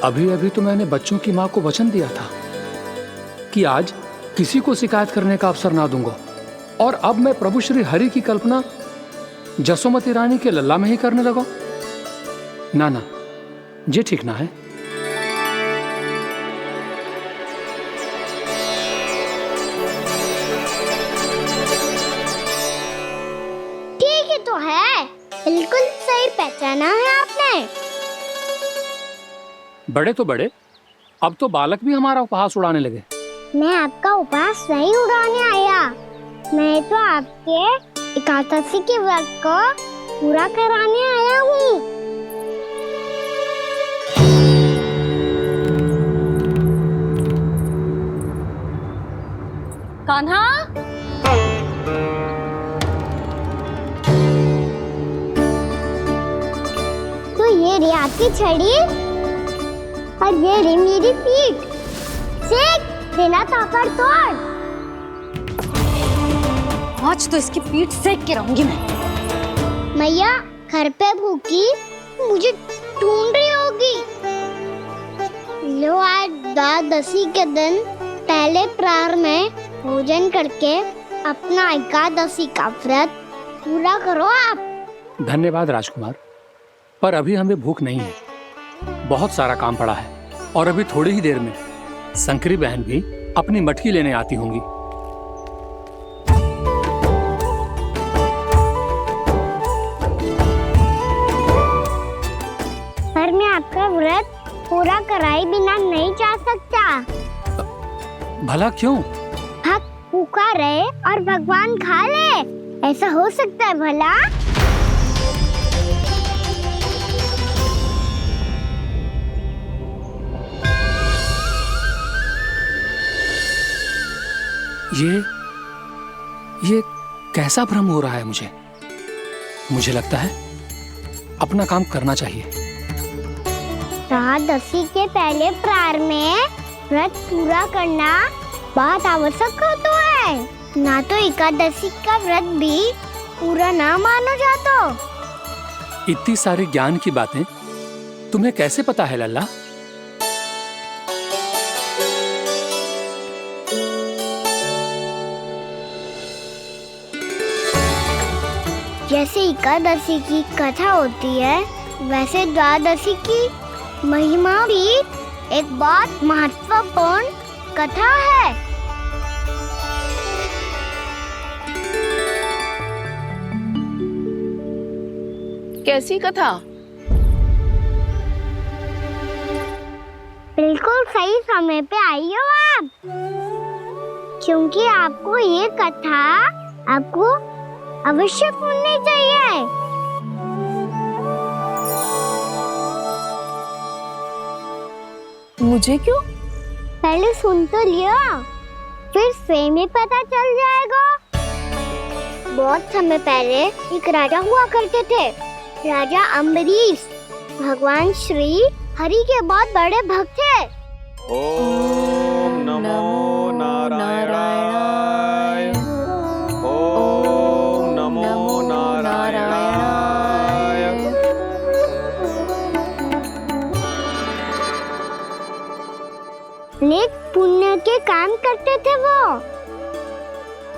अभी अभी तो मैंने बच्चों की माँ को वचन दिया था कि आज किसी को शिकायत करने का अवसर ना दूंगा, और अब मैं प्रभु श्री हरि की कल्पना जसोमती रानी के लल्ला में ही करने लगा। ना ना, ये ठीक ना है। ठीक ही तो है, बिल्कुल सही पहचाना है आपने। बड़े तो बड़े, अब तो बालक भी हमारा उपहास उड़ाने लगे। मैं आपका उपहास नहीं उड़ाने आया, मैं तो आपके एकादशी के व्रत को पूरा कराने आया हूँ। कान्हा, तो ये रे आपकी छड़ी और ये रे मेरी पीठ, सेक देना ताकड़ तोड़। आज तो इसकी पीठ सेक के रहूंगी मैं। मैया घर पे भूखी मुझे ढूंढ रही होगी। लो आज द्वादशी के दिन पहले प्रहर में भोजन करके अपना एकादशी का व्रत पूरा करो आप। धन्यवाद राजकुमार, पर अभी हमें भूख नहीं है, बहुत सारा काम पड़ा है, और अभी थोड़ी ही देर में शंकरी बहन भी अपनी मटकी लेने आती होंगी। पर मैं आपका व्रत पूरा कराए बिना नहीं जा सकता। भला क्यों? भक्त भूखा रहे और भगवान खा ले, ऐसा हो सकता है भला? ये कैसा भ्रम हो रहा है मुझे लगता है अपना काम करना चाहिए। द्वादशी के पहले प्रहर में व्रत पूरा करना बहुत आवश्यक होता है, ना तो एकादशी का व्रत भी पूरा ना मानो जाता। इतनी सारी ज्ञान की बातें तुम्हें कैसे पता है लल्ला? जैसे एकादशी की कथा होती है, वैसे द्वादशी की महिमा भी एक बहुत महत्वपूर्ण कथा है। कैसी कथा? बिल्कुल सही समय पे आई हो आप, क्योंकि आपको ये कथा आपको अवश्य सुननी चाहिए। मुझे क्यों? पहले सुन तो लियो, फिर स्वयं ही पता चल जाएगा। बहुत समय पहले एक राजा हुआ करते थे, राजा अम्बरीश। भगवान श्री हरि के बहुत बड़े भक्त थे। ओम नमो नारायणाय। ओम नमो नारायणाय। नेक पुण्य के काम करते थे वो।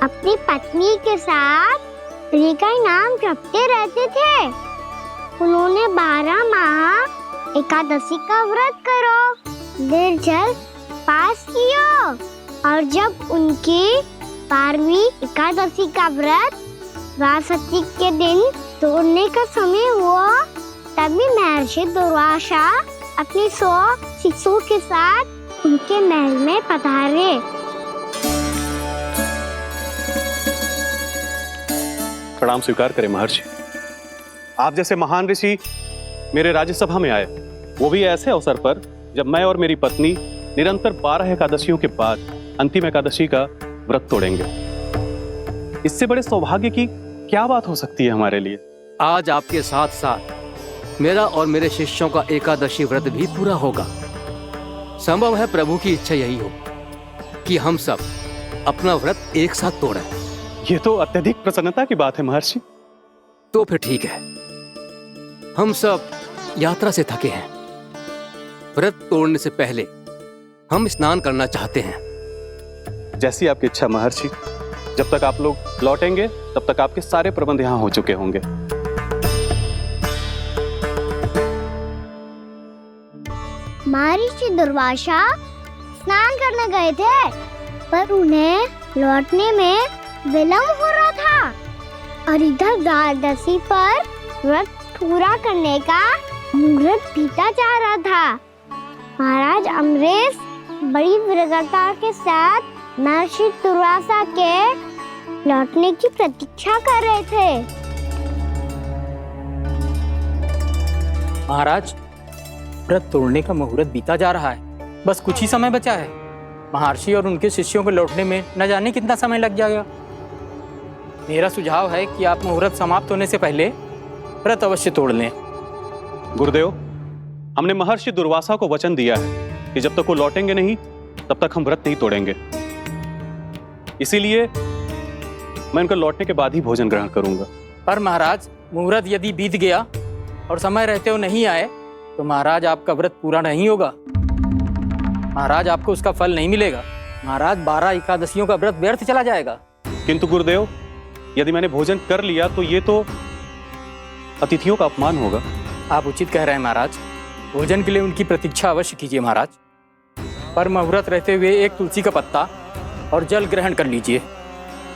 अपनी पत्नी के साथ हरि का नाम जपते रहते थे। उन्होंने 12 माह एकादशी का व्रत करो निर्जल पास किया, और जब उनकी 12वीं एकादशी का व्रत द्वादशी के दिन तोड़ने का समय हुआ, तभी महर्षि दुर्वासा अपनी 100 शिष्यों के साथ उनके महल में पधारे। प्रणाम स्वीकार करें महर्षि। आप जैसे महान ऋषि मेरे राज्यसभा में आए, वो भी ऐसे अवसर पर जब मैं और मेरी पत्नी निरंतर 12 एकादशियों के बाद अंतिम एकादशी का व्रत तोड़ेंगे। इससे बड़े सौभाग्य की क्या बात हो सकती है हमारे लिए? आज आपके साथ साथ मेरा और मेरे शिष्यों का एकादशी व्रत भी पूरा होगा। संभव है प्रभु की इच्छा यही हो कि हम सब अपना व्रत एक साथ तोड़ें। ये तो अत्यधिक प्रसन्नता की बात है महर्षि। तो फिर ठीक है, हम सब यात्रा से थके हैं, व्रत तोड़ने से पहले हम स्नान करना चाहते हैं। जैसी आपकी इच्छा महर्षि। जब तक आप लोग लौटेंगे तब तक आपके सारे प्रबंध यहाँ हो चुके होंगे। महर्षि दुर्वासा स्नान करने गए थे, पर उन्हें लौटने में विलंब हो रहा था और इधर द्वादशी पर व्रत पूरा करने का मुहूर्त बीता जा रहा था। महाराज अम्बरीश बड़ी विरगता के साथ महर्षि दुर्वासा के लौटने की प्रतीक्षा कर रहे थे। महाराज, व्रत तोड़ने का मुहूर्त बीता जा रहा है। बस कुछ ही समय बचा है। महर्षि और उनके शिष्यों को लौटने में न जाने कितना समय लग जाएगा। मेरा सुझाव है कि आप मुहूर्त समाप्त होने से पहले व्रत अवश्य तोड़ लें। गुरुदेव, हमने महर्षि दुर्वासा को वचन दिया है कि जब तक वो लौटेंगे नहीं तब तक हम व्रत नहीं तोड़ेंगे। इसीलिए मैं उनका लौटने के बाद ही भोजन ग्रहण करूंगा। पर महाराज, मुहूर्त यदि बीत गया और समय रहते हो नहीं आए तो महाराज आपका व्रत पूरा नहीं होगा। महाराज, आपको उसका फल नहीं मिलेगा। महाराज, 12 एकादशियों का व्रत व्यर्थ चला जाएगा। किंतु गुरुदेव, यदि मैंने भोजन कर लिया तो ये तो अतिथियों का अपमान होगा। आप उचित कह रहे हैं महाराज। भोजन के लिए उनकी प्रतीक्षा अवश्य कीजिए महाराज। पर मुहूर्त रहते हुए एक तुलसी का पत्ता और जल ग्रहण कर लीजिए।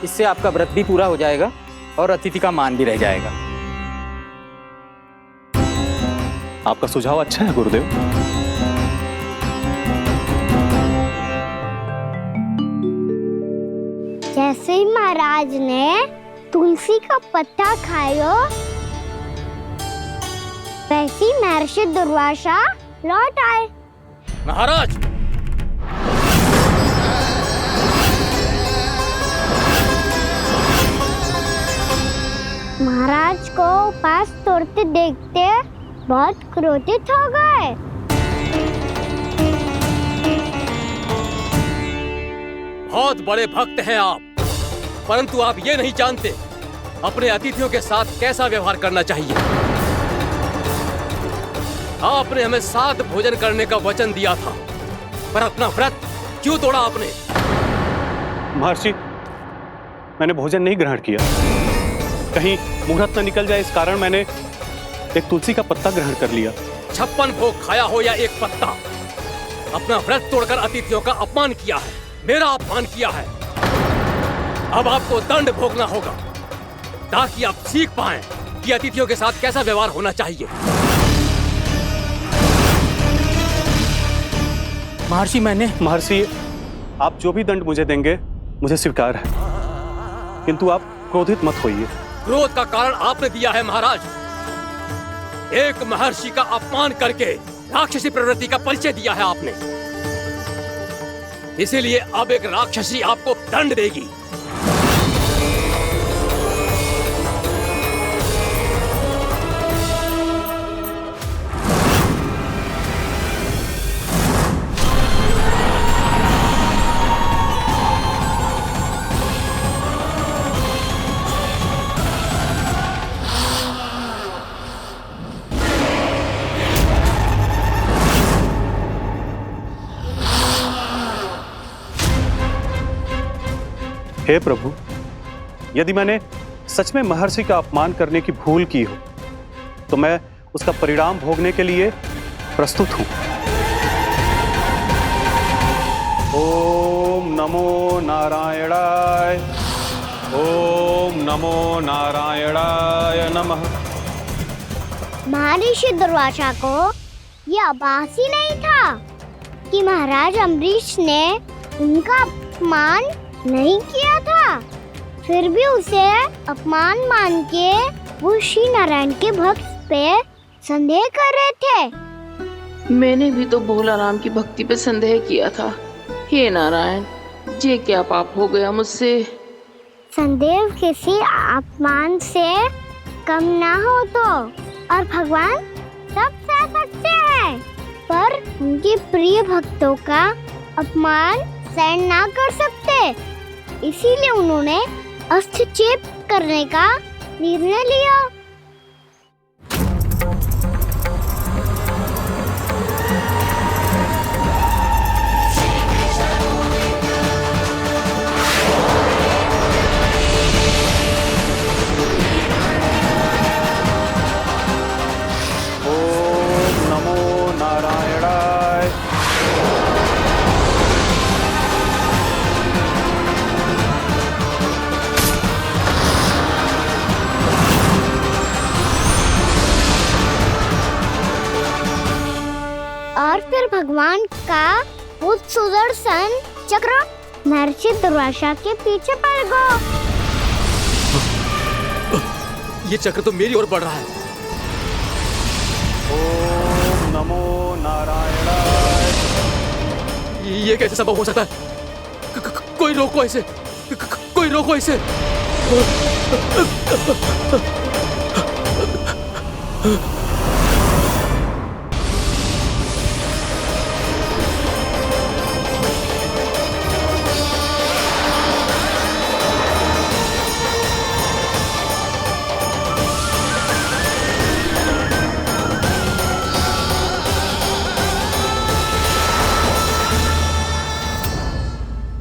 इससे आपका व्रत भी पूरा हो जाएगा और अतिथि का मान भी रह जाएगा। आपका सुझाव अच्छा है गुरुदेव। जैसे ही महाराज ने तुलसी का पत्ता खाया, वैसे ही महर्षि दुर्वासा लौट आए। महाराज, महाराज को उपास तोड़ते देखते बहुत क्रोधित हो गए। बहुत बड़े भक्त हैं आप, परंतु आप ये नहीं जानते अपने अतिथियों के साथ कैसा व्यवहार करना चाहिए। आपने हमें साथ भोजन करने का वचन दिया था, पर अपना व्रत क्यों तोड़ा आपने? महर्षि, मैंने भोजन नहीं ग्रहण किया। कहीं मुहूर्त न निकल जाए इस कारण मैंने एक तुलसी का पत्ता ग्रहण कर लिया। 56 भोग खाया हो या एक पत्ता, अपना व्रत तोड़कर अतिथियों का अपमान किया है, मेरा अपमान किया है। अब आपको दंड भोगना होगा ताकि आप सीख पाएं कि अतिथियों के साथ कैसा व्यवहार होना चाहिए। महर्षि, आप जो भी दंड मुझे देंगे मुझे स्वीकार है, किंतु आप क्रोधित मत होइए। क्रोध का कारण आपने दिया है महाराज। एक महर्षि का अपमान करके राक्षसी प्रवृत्ति का परिचय दिया है आपने। इसीलिए अब एक राक्षसी आपको दंड देगी। हे प्रभु, यदि मैंने सच में महर्षि का अपमान करने की भूल की हो तो मैं उसका परिणाम भोगने के लिए प्रस्तुत हूं। ओम नमो नारायणाय, ओम नमो नारायणाय नमः। महर्षि दुर्वासा को यह आभास ही नहीं था कि महाराज अम्बरीश ने उनका अपमान नहीं किया था। फिर भी उसे अपमान मान के वो श्री नारायण के भक्त पे संदेह कर रहे थे। मैंने भी तो भोला राम की भक्ति पे संदेह किया था। हे नारायण, ये क्या पाप हो गया मुझसे? संदेह किसी अपमान से कम ना हो तो, और भगवान सब सह सकते हैं, पर उनके प्रिय भक्तों का अपमान सहन ना कर सकते। इसीलिए उन्होंने हस्तक्षेप करने का निर्णय लिया। उस सुदर्शन चक्र महर्षि दुर्वासा के पीछे पड़ गो। ये चक्र तो मेरी ओर बढ़ रहा है। ओम नमो नारायणाय। ये कैसे संभव हो सकता है? कोई रोको इसे, कोई रोको इसे।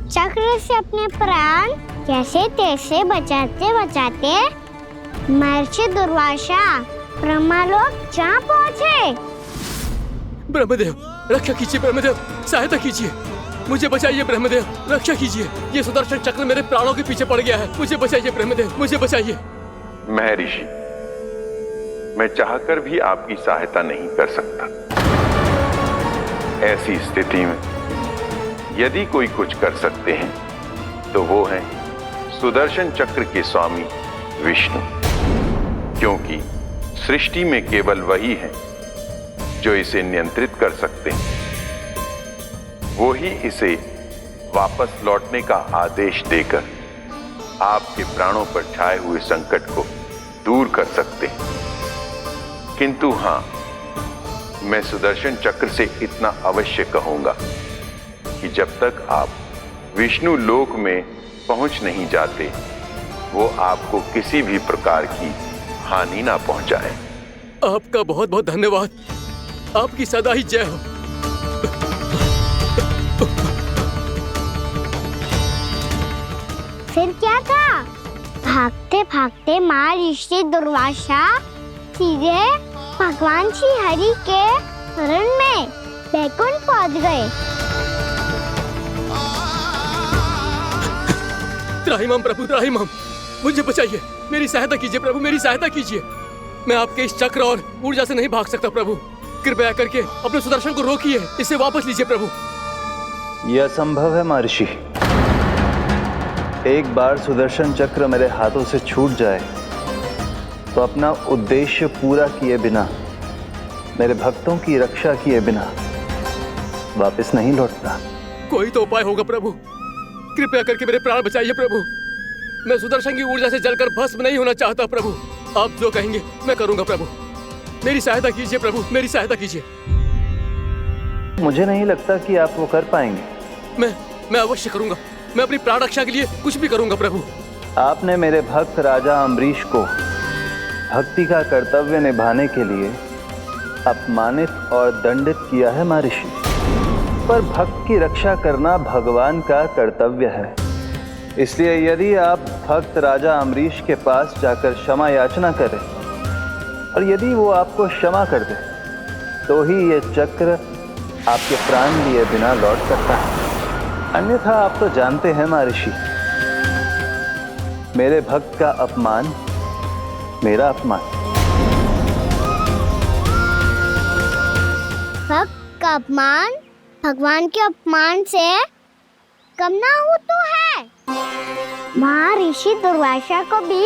चक्र से अपने प्राण कैसे तैसे बचाते बचाते महर्षि दुर्वासा ब्रह्मलोक जा पहुँचे। ब्रह्मदेव, रक्षा कीजिए ब्रह्मदेव, सहायता कीजिए, मुझे बचाइए ब्रह्मदेव, रक्षा कीजिए। ये सुदर्शन चक्र मेरे प्राणों के पीछे पड़ गया है, मुझे बचाइए ब्रह्मदेव, मुझे बचाइए। महर्षि, मैं चाहकर भी आपकी सहायता नहीं कर सकता। ऐसी स्थिति में यदि कोई कुछ कर सकते हैं तो वो है सुदर्शन चक्र के स्वामी विष्णु, क्योंकि सृष्टि में केवल वही है जो इसे नियंत्रित कर सकते हैं। वो ही इसे वापस लौटने का आदेश देकर आपके प्राणों पर छाए हुए संकट को दूर कर सकते हैं। किंतु हां, मैं सुदर्शन चक्र से इतना अवश्य कहूंगा कि जब तक आप विष्णु लोक में पहुंच नहीं जाते, वो आपको किसी भी प्रकार की हानि ना पहुंचाए। आपका बहुत बहुत धन्यवाद, आपकी सदा ही जय हो। फिर क्या था? भागते भागते महर्षि दुर्वासा सीधे भगवान श्री हरि के शरण में बैकुंठ पहुंच गए। त्राहिमाम प्रभु, त्राहिमाम, मुझे बचाइए, मेरी सहायता कीजिए प्रभु, मेरी सहायता कीजिए। मैं आपके इस चक्र और ऊर्जा से नहीं भाग सकता प्रभु, कृपया करके अपने सुदर्शन को रोकिए, इसे वापस लीजिए प्रभु। यह संभव है महर्षि। एक बार सुदर्शन चक्र मेरे हाथों से छूट जाए तो अपना उद्देश्य पूरा किए बिना, मेरे भक्तों की रक्षा किए बिना वापस नहीं लौटता। कोई तो उपाय होगा प्रभु, कृपया करके मेरे प्राण बचाइए प्रभु। मैं सुदर्शन की ऊर्जा से जलकर भस्म नहीं होना चाहता प्रभु। आप जो कहेंगे मैं करूंगा प्रभु, मेरी सहायता कीजिए प्रभु, मेरी सहायता कीजिए। मुझे नहीं लगता कि आप वो कर पाएंगे। मैं अवश्य करूंगा, मैं अपनी प्राण रक्षा के लिए कुछ भी करूंगा प्रभु। आपने मेरे भक्त राजा अम्बरीश को भक्ति का कर्तव्य निभाने के लिए अपमानित और दंडित किया है महर्षि, पर भक्त की रक्षा करना भगवान का कर्तव्य है। इसलिए यदि आप भक्त राजा अम्बरीश के पास जाकर क्षमा याचना करें और यदि वो आपको क्षमा कर दे तो ही ये चक्र आपके प्राण लिए बिना लौट सकता है। अन्यथा आप तो जानते हैं महर्षि, मेरे भक्त का अपमान मेरा अपमान। भक्त का अपमान भगवान के अपमान से कम ना हो तो है। महर्षि दुर्वासा को भी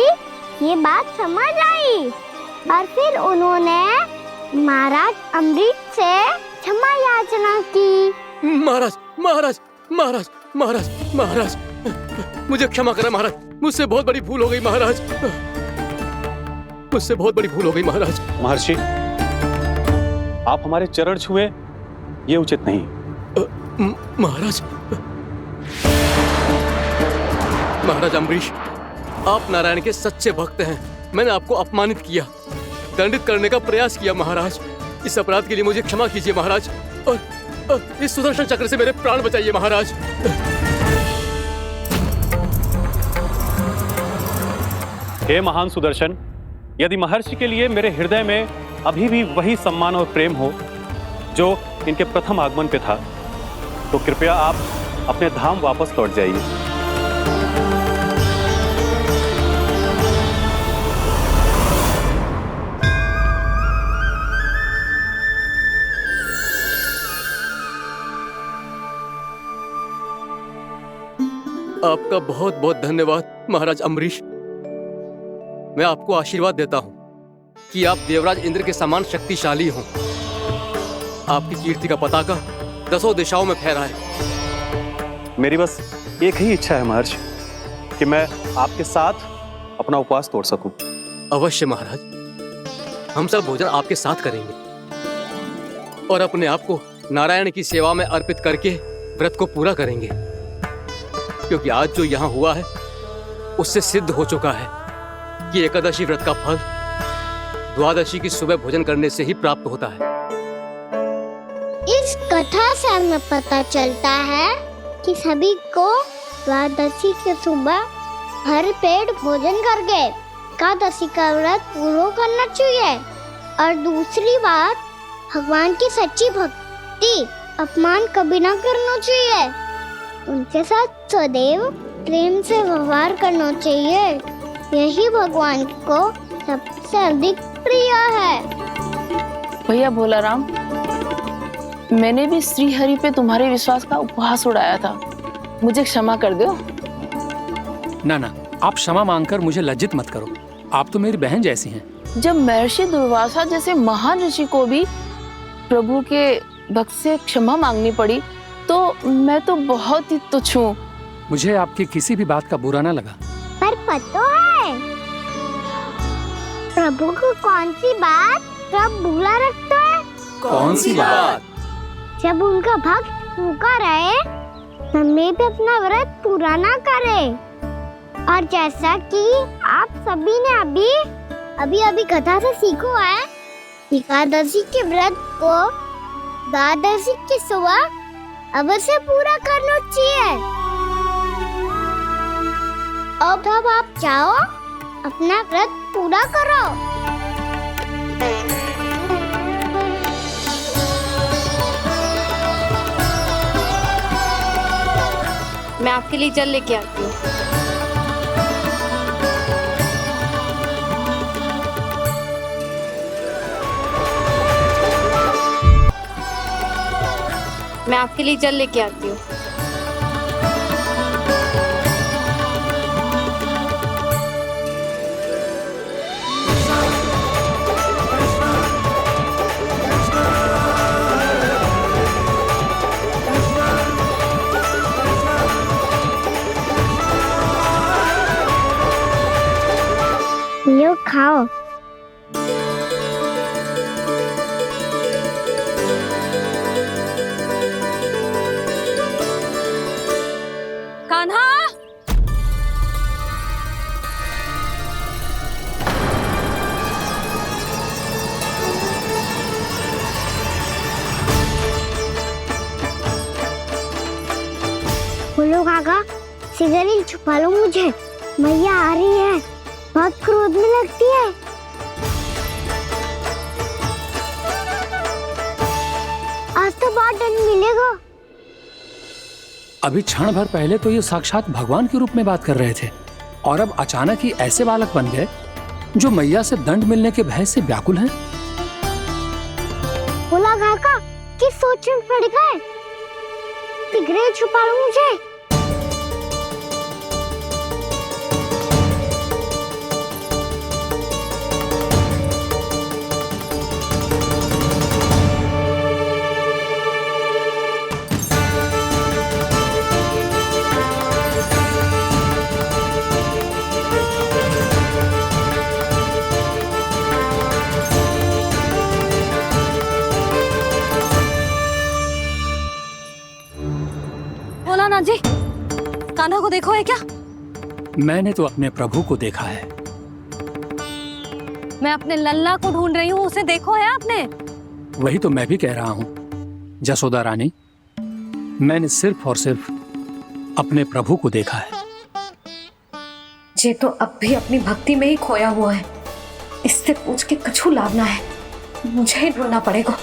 ये बात समझ आई और फिर उन्होंने महाराज अम्बरीश से क्षमा याचना की। महाराज, महाराज, महाराज, महाराज, महाराज, मुझे क्षमा करें महाराज, मुझसे बहुत बड़ी भूल हो गई महाराज, मुझसे बहुत बड़ी भूल हो गई महाराज। महर्षि, आप हमारे चरण छुए ये उचित नहीं। महाराज, महाराज अम्बरीश, आप नारायण के सच्चे भक्त हैं। मैंने आपको अपमानित किया, दंडित करने का प्रयास किया महाराज। इस अपराध के लिए मुझे क्षमा कीजिए महाराज, और इस सुदर्शन चक्र से मेरे प्राण बचाइए महाराज। हे महान सुदर्शन, यदि महर्षि के लिए मेरे हृदय में अभी भी वही सम्मान और प्रेम हो जो इनके प्रथम आगमन पे था, तो कृपया आप अपने धाम वापस लौट जाइए। आपका बहुत बहुत धन्यवाद महाराज अम्बरीश। मैं आपको आशीर्वाद देता हूं कि आप देवराज इंद्र के समान शक्तिशाली हों। आपकी कीर्ति का पताका 10 दिशाओं में फहराए। मेरी बस एक ही इच्छा है महर्षि कि मैं आपके साथ अपना उपवास तोड़ सकूं। अवश्य महाराज, हम सब भोजन आपके साथ करेंगे और अपने आप को नारायण की सेवा में अर्पित करके व्रत को पूरा करेंगे, क्योंकि आज जो यहाँ हुआ है उससे सिद्ध हो चुका है कि एकादशी व्रत का फल द्वादशी की सुबह भोजन करने से ही प्राप्त होता है। इस कथा से हमें पता चलता है कि सभी को द्वादशी के सुबह भर पेट भोजन करके एकादशी का व्रत पूरा करना चाहिए। और दूसरी बात, भगवान की सच्ची भक्ति अपमान कभी ना करना चाहिए। उनके साथ सदैव प्रेम से व्यवहार करना चाहिए। यही भगवान को सबसे अधिक प्रिय है। भैया भोलाराम, मैंने भी श्री हरि पे तुम्हारे विश्वास का उपहास उड़ाया था, मुझे क्षमा कर दो। ना ना, आप क्षमा मांगकर मुझे लज्जित मत करो। आप तो मेरी बहन जैसी हैं। जब महर्षि दुर्वासा जैसे महान ऋषि को भी प्रभु के भक्त से क्षमा मांगनी पड़ी, तो मैं तो बहुत ही तुच्छ हूँ। मुझे आपकी किसी भी बात का बुरा ना लगा। पर पता है प्रभु को कौन सी बात सब भूला रखता है? कौन सी बात? जब उनका भक्त भूखा रहे, हमें भी अपना व्रत पूरा ना करे। और जैसा कि आप सभी ने अभी कथा से सीखो है, एकादशी के व्रत को द्वादशी की सुबह अवश्य पूरा करना चाहिए। अब आप जाओ, अपना व्रत पूरा करो। मैं आपके लिए जल लेके आती हूँ। मैं आपके लिए जल लेके आती हूँ। लो खाओ। कान्हा, बोलो काका, सिगरेट छुपा लो मुझे, मैया आ रही है, बहुत क्रोध में लगती है। आज तो बहुत दंड मिलेगा। अभी क्षण भर पहले तो ये साक्षात भगवान के रूप में बात कर रहे थे, और अब अचानक ही ऐसे बालक बन गए जो मैया से दंड मिलने के भय से व्याकुल हैं। बोला काका, किस सोच में पड़ गए? सिगरेट छुपा लो मुझे। भोलानाथ जी, कान्हा को देखो है क्या? मैंने तो अपने प्रभु को देखा है। मैं अपने लल्ला को ढूंढ रही हूँ, उसे देखो है आपने? वही तो मैं भी कह रहा हूँ जसोदा रानी, मैंने सिर्फ और सिर्फ अपने प्रभु को देखा है। ये तो अब भी अपनी भक्ति में ही खोया हुआ है। इससे पूछ के कछु लाभ ना है, मुझे ही ढूंढना पड़ेगा।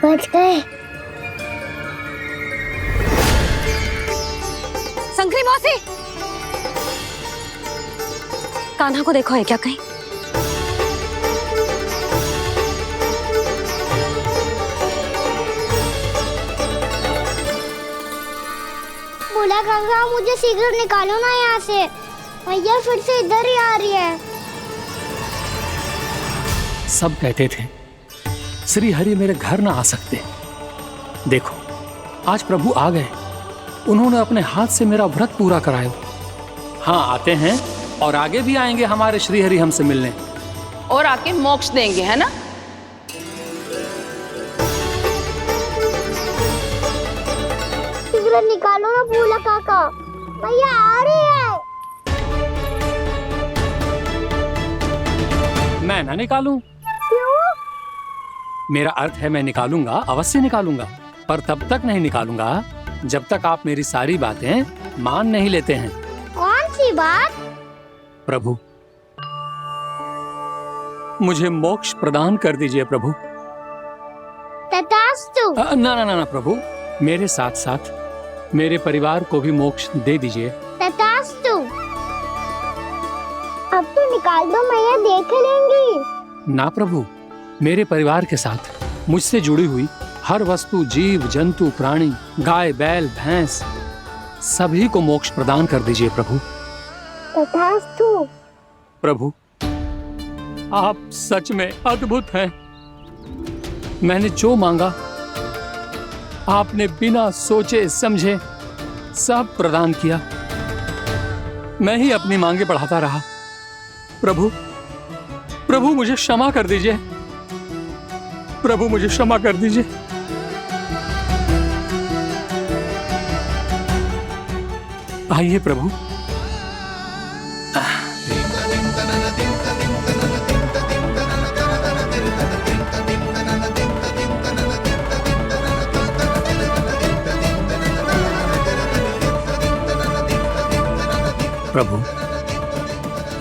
बच गए। शंकरी मौसी, कान्हा को देखो है क्या कहीं? भोला काका मुझे शीघ्र निकालो ना यहाँ से। मैया फिर से इधर ही आ रही है। सब कहते थे श्री हरि मेरे घर ना आ सकते। देखो आज प्रभु आ गए। उन्होंने अपने हाथ से मेरा व्रत पूरा कराया। हाँ आते हैं और आगे भी आएंगे हमारे श्री हरि हमसे मिलने और आके मोक्ष देंगे, है ना? शीघ्र निकालो ना भोला काका, मैया आ रही है। मैं ना निकालूं? क्यों? मेरा अर्थ है मैं निकालूंगा, अवश्य निकालूंगा, पर तब तक नहीं निकालूंगा जब तक आप मेरी सारी बातें मान नहीं लेते हैं। कौन सी बात? प्रभु मुझे मोक्ष प्रदान कर दीजिए प्रभु। तथास्तु। ना ना ना ना प्रभु, मेरे साथ साथ मेरे परिवार को भी मोक्ष दे दीजिए। तथास्तु। अब तो निकाल दो, मैया देख लेंगी। ना प्रभु, मेरे परिवार के साथ मुझसे जुड़ी हुई हर वस्तु, जीव जंतु, प्राणी, गाय बैल भैंस, सभी को मोक्ष प्रदान कर दीजिए प्रभु। तथास्तु। प्रभु आप सच में अद्भुत हैं। मैंने जो मांगा आपने बिना सोचे समझे सब प्रदान किया। मैं ही अपनी मांगे बढ़ाता रहा। प्रभु प्रभु मुझे क्षमा कर दीजिए। प्रभु मुझे क्षमा कर दीजिए। आइए प्रभु। प्रभु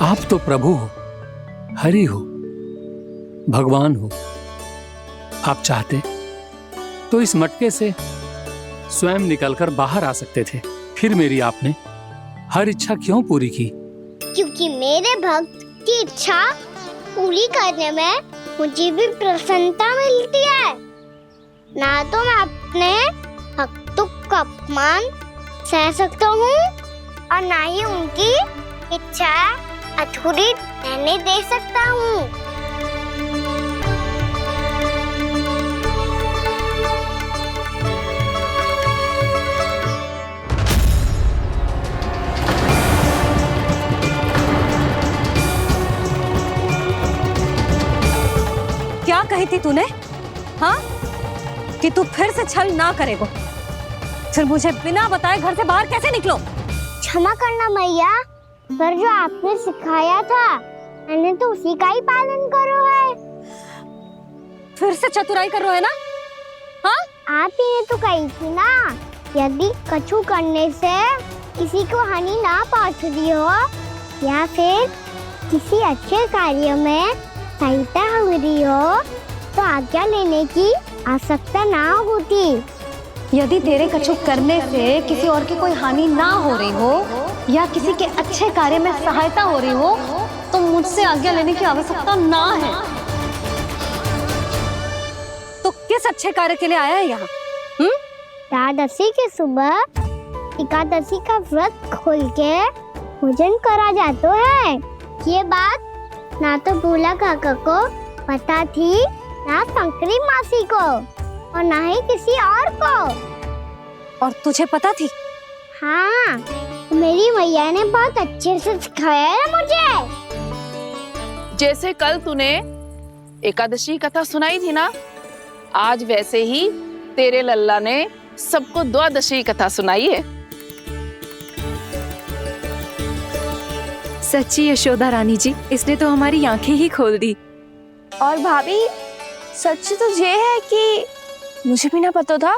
आप तो प्रभु हो, हरि हो, भगवान हो। आप चाहते तो इस मटके से स्वयं निकलकर बाहर आ सकते थे, फिर मेरी आपने हर इच्छा क्यों पूरी की? क्योंकि मेरे भक्त की इच्छा पूरी करने में मुझे भी प्रसन्नता मिलती है। ना तो मैं अपने भक्तों का अपमान सह सकता हूँ और ना ही उनकी इच्छा अधूरी रहने दे सकता हूँ। क्या कही थी तूने? हाँ, कि तू फिर से छल ना करेगा। फिर मुझे बिना बताए घर से बाहर कैसे निकलो? क्षमा करना मैया, पर जो आपने सिखाया था मैंने तो उसी का ही पालन करो है। फिर से चतुराई कर रहे हो है ना? हाँ, आप ही ने तो कही थी ना, यदि कछु करने से किसी को हानि ना पहुंचती हो या फिर किसी अच्छे कार्य में सहायता हो रही हो तो आज्ञा लेने की आवश्यकता ना होती। यदि तेरे कछु करने से किसी और की कोई हानि ना हो रही हो या किसी के अच्छे कार्य में सहायता हो रही हो तो मुझसे आज्ञा लेने की आवश्यकता ना है। तो किस अच्छे कार्य के लिए आया है यहाँ? एकादशी की सुबह एकादशी का व्रत खोल के भोजन करा जाता है। ये बात ना तो भोला काका को पता थी, ना शंकरी मासी को और ना ही किसी और को। और तुझे पता थी? हाँ, मेरी मैया ने बहुत अच्छे से सिखाया है मुझे। जैसे कल तूने एकादशी कथा सुनाई थी ना, आज वैसे ही तेरे लल्ला ने सबको द्वादशी कथा सुनाई है। सच्ची यशोदा रानी जी, इसने तो हमारी आंखें ही खोल दी। और भाभी, सच तो ये है कि मुझे भी ना पता था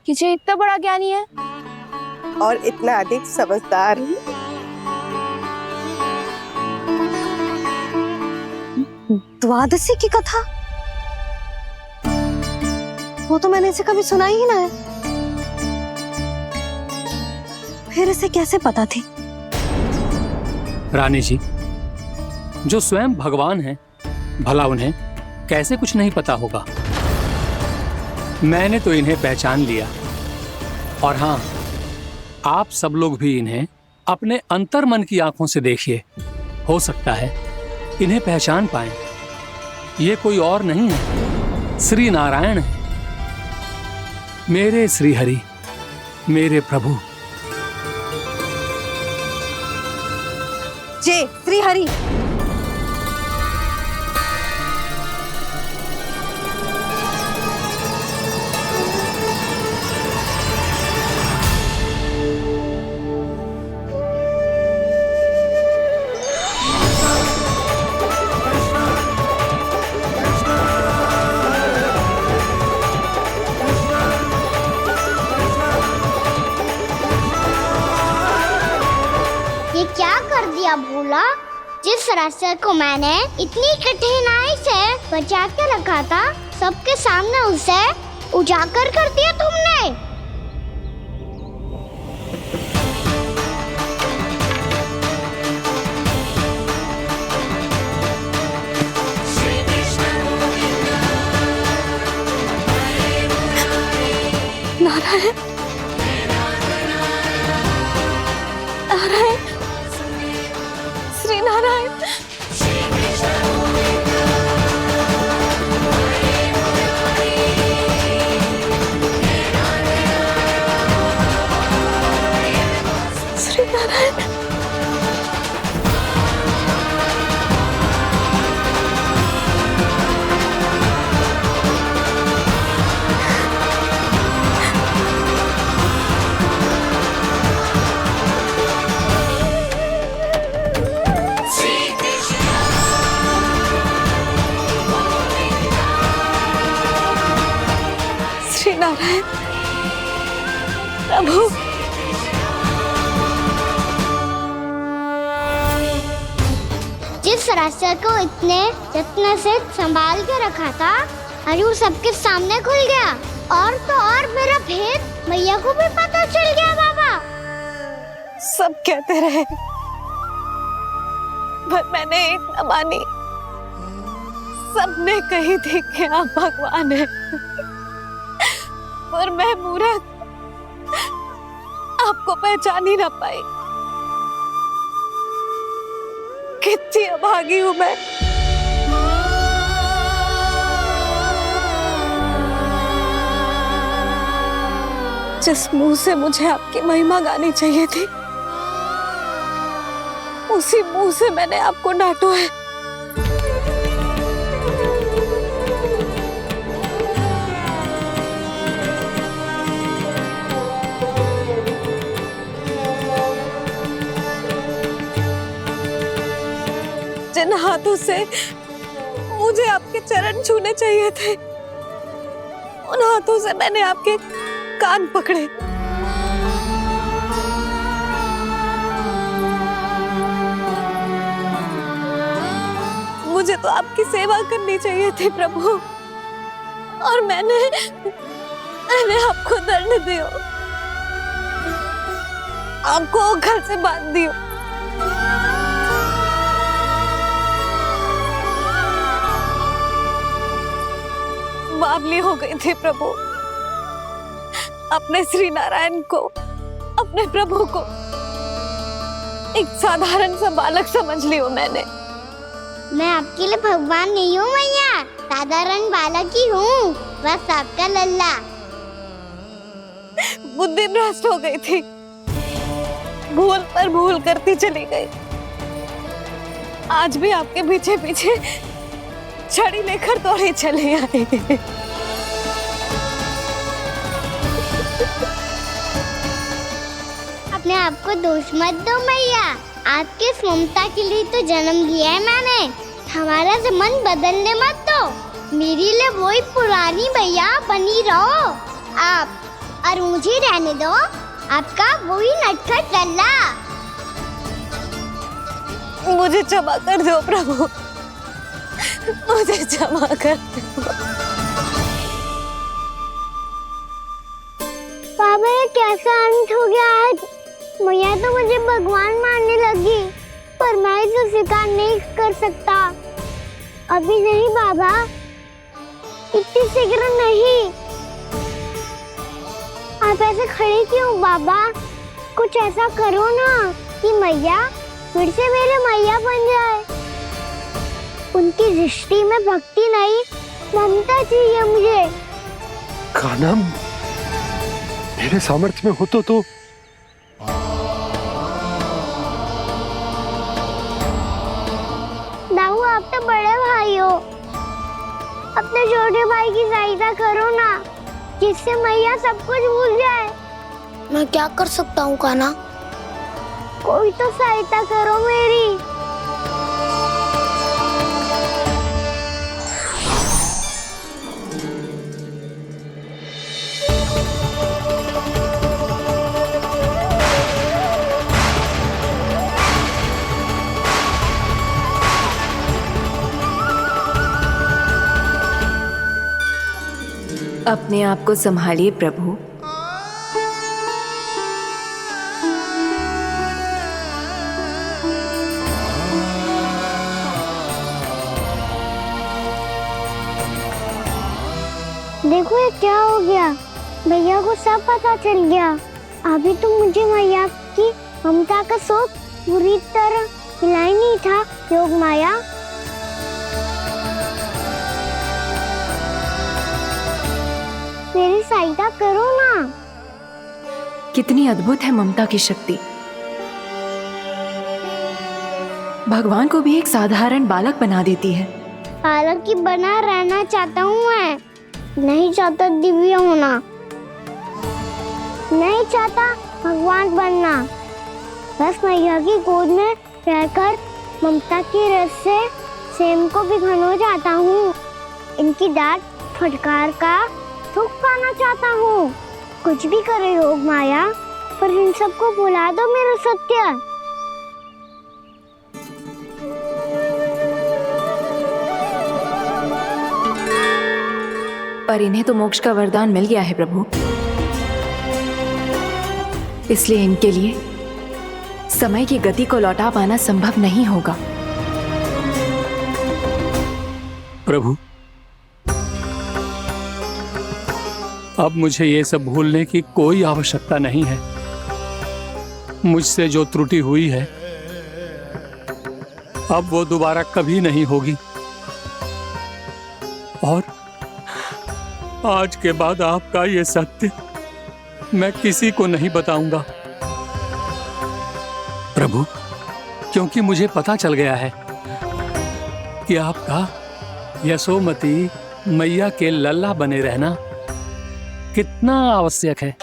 कि ये इतना बड़ा ज्ञानी है और इतना अधिक समझदार। द्वादशी की कथा? वो तो मैंने इसे कभी सुना ही ना है। फिर इसे कैसे पता थी? रानी जी, जो स्वयं भगवान हैं, भला उन्हें कैसे कुछ नहीं पता होगा? मैंने तो इन्हें पहचान लिया। और हाँ, आप सब लोग भी इन्हें अपने अंतर मन की आंखों से देखिए। हो सकता है इन्हें पहचान पाएं। ये कोई और नहीं है, श्री नारायण है, मेरे श्री हरि, मेरे प्रभु। जय श्री हरि। ये क्या कर दिया भोला? जिस रास्ते को मैंने इतनी कठिनाई से बचा के रखा था, सबके सामने उसे उजागर कर दिया तुमने। नारायण, नारायण, श्री नारायण। श्री नारायण। श्री नारायण प्रभु। जिस रास्ते को इतने जत्न से संभाल के रखा था, आज वो सबके सामने खुल गया। और तो और मेरा भेद मैया को भी पता चल गया बाबा। सब कहते रहे पर मैंने एक न मानी। सबने कही थी कि आप भगवान हैं, पर मैं मूर्ख आपको पहचान ही ना पाई। कितनी अभागी हूं मैं। जिस मुंह से मुझे आपकी महिमा गानी चाहिए थी, उसी मुंह से मैंने आपको डांटा है। जिन हाथों से मुझे आपके चरण छूने चाहिए थे, उन हाथों से मैंने आपके कान पकड़े। मुझे तो आपकी सेवा करनी चाहिए थी प्रभु, और मैंने आपको दंड दिया, आपको घर से बांध दिया। बावली हो गई थी प्रभु। अपने श्री नारायण को, अपने प्रभु को एक साधारण सा बालक समझ लियो मैंने। मैं आपके लिए भगवान नहीं हूँ मैया, साधारण बालक ही हूँ, बस आपका लल्ला। बुद्धि भ्रष्ट हो गई थी, भूल पर भूल करती चली गई। आज भी आपके पीछे पीछे छड़ी लेकर दौड़ी चली आई। अपने आप को दोष मत दो मैया, आपके इस ममता के लिए तो जन्म लिया है मैंने। हमारा से मन बदलने मत दो, मेरे लिए वही पुरानी भैया बनी रहो आप, और मुझे रहने दो आपका वही नटखट लल्ला। मुझे क्षमा कर दो प्रभु, मुझे क्षमा कर दो। बाबा ये कैसा अंत हो गया आज? मैया तो मुझे भगवान मानने लगी, पर मैं इसे स्वीकार नहीं कर सकता। अभी नहीं बाबा, इतनी शीघ्र नहीं। आप ऐसे खड़े क्यों बाबा? कुछ ऐसा करो ना कि मैया फिर से मेरे मैया बन जाए। उनकी दृष्टि में भक्ति नहीं, ममता चाहिए मुझे। कान्हा, मेरे सामर्थ्य में हो तो दाऊ, आप तो बड़े भाई हो, अपने छोटे भाई की सहायता करो ना, जिससे मैया सब कुछ भूल जाए। मैं क्या कर सकता हूँ कान्हा? कोई तो सहायता करो मेरी। अपने आप को संभालिए प्रभु। देखो ये क्या हो गया, भैया को सब पता चल गया। अभी तो मुझे मैया की ममता का शौक पूरी तरह मिला ही नहीं था। योग माया, मेरी सहायता करो ना। कितनी अद्भुत है ममता की शक्ति। भगवान को भी एक साधारण बालक बना देती है। बालक की बना रहना चाहता हूँ मैं, नहीं चाहता दिव्य होना, नहीं चाहता भगवान बनना। बस मैया की गोद में रहकर ममता की रस से सेम को भी घनो चाहता हूँ। इनकी डांट फटकार का सुख पाना चाहता हूँ। कुछ भी करे योग माया, पर इन सबको भुला दो मेरा सत्य। पर इन्हें तो मोक्ष का वरदान मिल गया है प्रभु, इसलिए इनके लिए समय की गति को लौटा पाना संभव नहीं होगा। प्रभु, अब मुझे ये सब भूलने की कोई आवश्यकता नहीं है। मुझसे जो त्रुटि हुई है अब वो दोबारा कभी नहीं होगी, और आज के बाद आपका ये सत्य मैं किसी को नहीं बताऊंगा प्रभु, क्योंकि मुझे पता चल गया है कि आपका यशोमती मैया के लल्ला बने रहना कितना आवश्यक है।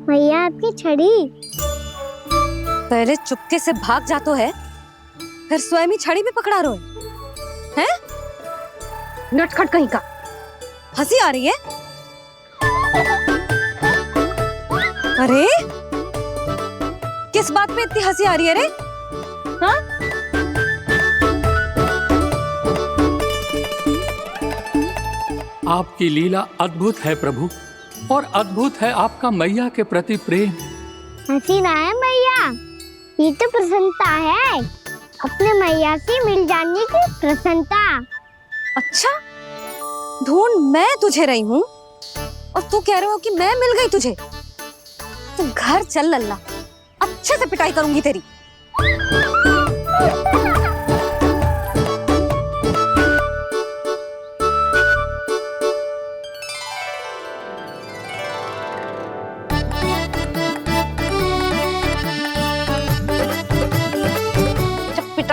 मैया आपकी छड़ी। पहले चुपके से भाग जातो है, फिर स्वयं ही छड़ी भी पकड़ा रो है? नटखट कहीं का। हंसी आ रही है? अरे किस बात पे इतनी हंसी आ रही है रे? हाँ? आपकी लीला अद्भुत है प्रभु, और अद्भुत है आपका मैया के प्रति प्रेम। हंसी ना है मैया, ये तो प्रसन्नता है, अपने मैया से मिल जाने की प्रसन्नता। अच्छा, ढूंढ मैं तुझे रही हूँ और तू कह रहे हो कि मैं मिल गई तुझे। तू घर चल लल्ला, अच्छे से पिटाई करूंगी तेरी।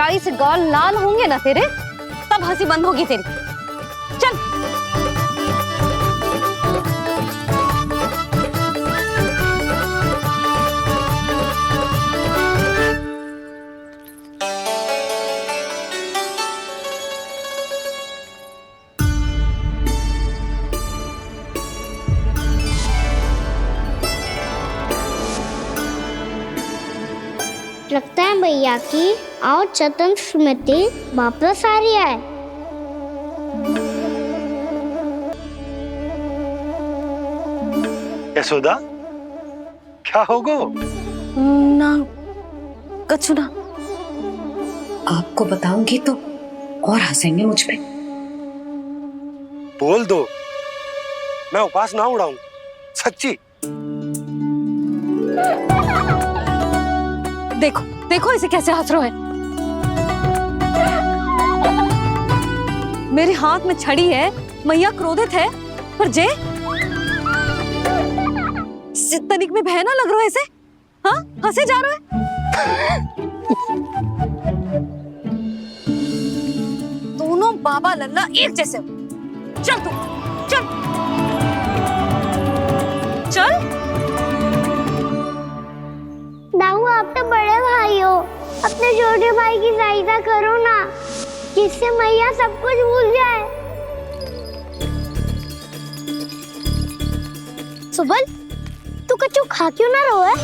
पिटाई से गाल लाल होंगे ना तेरे, तब हंसी बंद होगी तेरी। चल। लगता है भैया की और चतन स्मृति वापस आ रही है। यशोदा, क्या होगा? ना कछु ना। आपको बताऊंगी तो और हंसेंगे मुझ पे। बोल दो, मैं उपास ना उड़ाऊं, सच्ची। देखो देखो इसे कैसे हंस रहा है। मेरे हाथ में छड़ी है, मैया क्रोधित है, पर जे तनिक में बहना लग रहा है इसे। हाँ, हंसे जा रहा है। दोनों बाबा लल्ला एक जैसे हो। चल तू, चल चल। दाऊ, आप तो बड़े भाई हो, अपने छोटे भाई की सहायता करो ना, जिससे मैया सब कुछ भूल जाए। सुबल, तू कच्चू खा क्यों ना रहो है?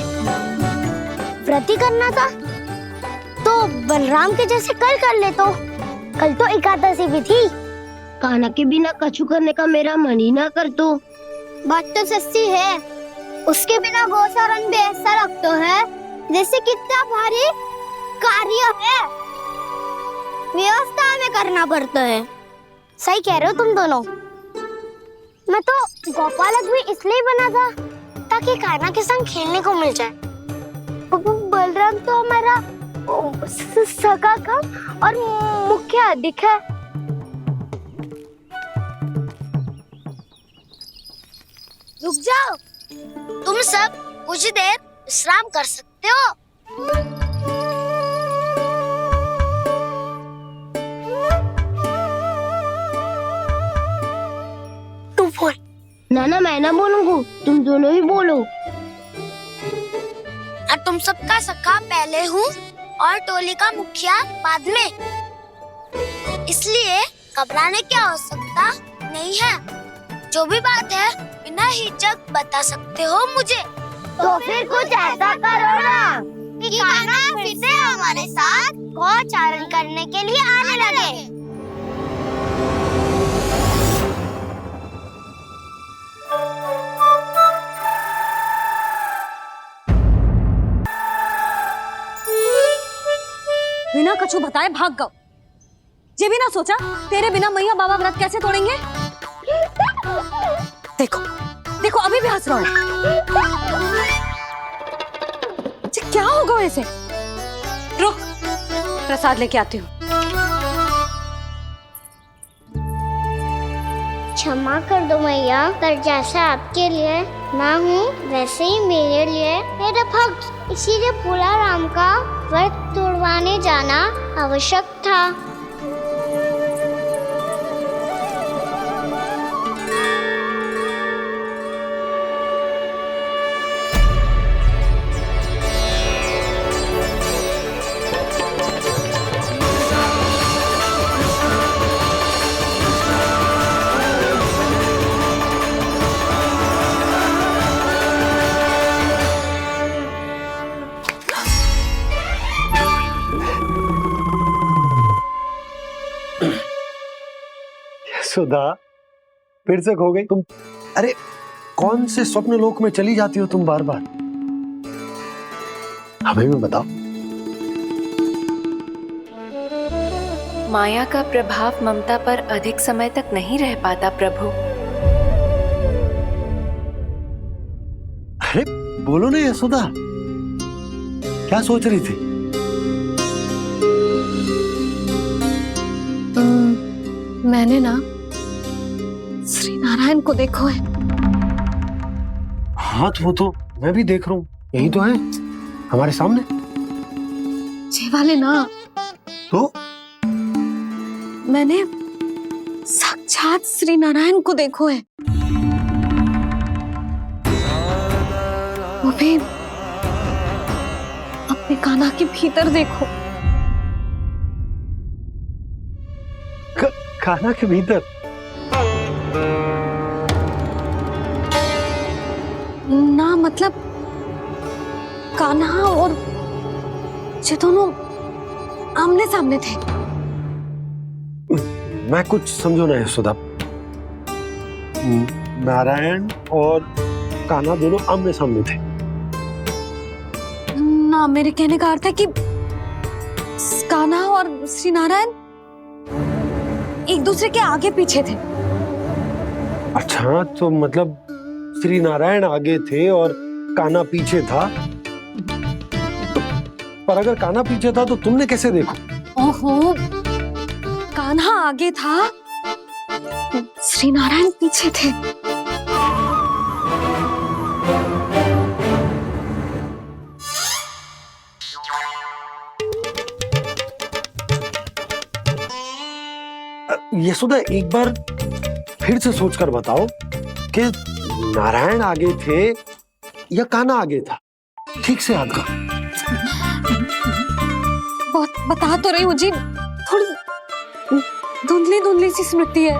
व्रत ही करना था तो बलराम के जैसे कल कर ले। तो कल तो एकादशी भी थी। कान्हा के बिना कछु करने का मेरा मन ही ना कर। तो बात तो सच्ची है, उसके बिना गोचारण भी ऐसा लगता है जैसे कितना भारी कार्य है, व्यवस्था में करना पड़ता है। सही कह रहे हो तुम दोनों। मैं तो गोपालक भी इसलिए बना था ताकि कान्हा के संग खेलने को मिल जाए। बलराम तो हमारा सगा काम और मुख्य अधिक है। रुक जाओ, तुम सब कुछ देर विश्राम कर सकते हो। तुम बोल। ना मैं ना बोलूंगा, तुम दोनों ही बोलो। और तुम सबका सखा पहले हूँ और टोली का मुखिया बाद में, इसलिए घबराने की आवश्यकता नहीं है। जो भी बात है बिना हिचक बता सकते हो मुझे। तो फिर कुछ ऐसा करो ना कि कान्हा फिर से हमारे साथ गोचारण करने के लिए आने लगे। बिना कछु बताए भाग गओ। ये भी ना सोचा तेरे बिना मैया बाबा व्रत कैसे तोड़ेंगे। देखो देखो अभी भी हंस रहा है। क्या होगा वैसे? रुक, प्रसाद लेके आती हूँ। क्षमा कर दो मैया, पर जैसा आपके लिए ना हूँ वैसे ही मेरे लिए मेरे भक्त, इसीलिए भोला राम का व्रत तोड़वाने जाना आवश्यक था। सुधा, फिर से खो गई तुम। अरे कौन से स्वप्न लोक में चली जाती हो तुम बार बार? हमें भी बताओ। माया का प्रभाव ममता पर अधिक समय तक नहीं रह पाता प्रभु। अरे बोलो ना यशोदा, क्या सोच रही थी? मैंने ना श्री नारायण को देखो है। हाँ तो वो तो मैं भी देख रहा हूँ, यही तो है हमारे सामने। ये वाले ना तो मैंने साक्षात श्री नारायण को देखो है, वो भी अपने कान्हा के भीतर देखो। कान्हा के भीतर? ना मतलब कान्हा और ये दोनों आमने सामने थे। मैं कुछ समझो ना यशोदा। नारायण और कान्हा दोनों आमने सामने थे? ना, मेरे कहने का अर्थ है कि कान्हा और श्री नारायण एक दूसरे के आगे पीछे थे। अच्छा, तो मतलब श्री नारायण आगे थे और कान्हा पीछे था। पर अगर कान्हा पीछे था तो तुमने कैसे देखा? ओहो, कान्हा आगे था, श्री नारायण पीछे थे। यशोदा, एक बार फिर से सोचकर बताओ कि नारायण आगे थे या कान्हा आगे था? ठीक से याद करो। बहुत बता तो रही हूँ जी, थोड़ी धुंधली धुंधली सी स्मृति है।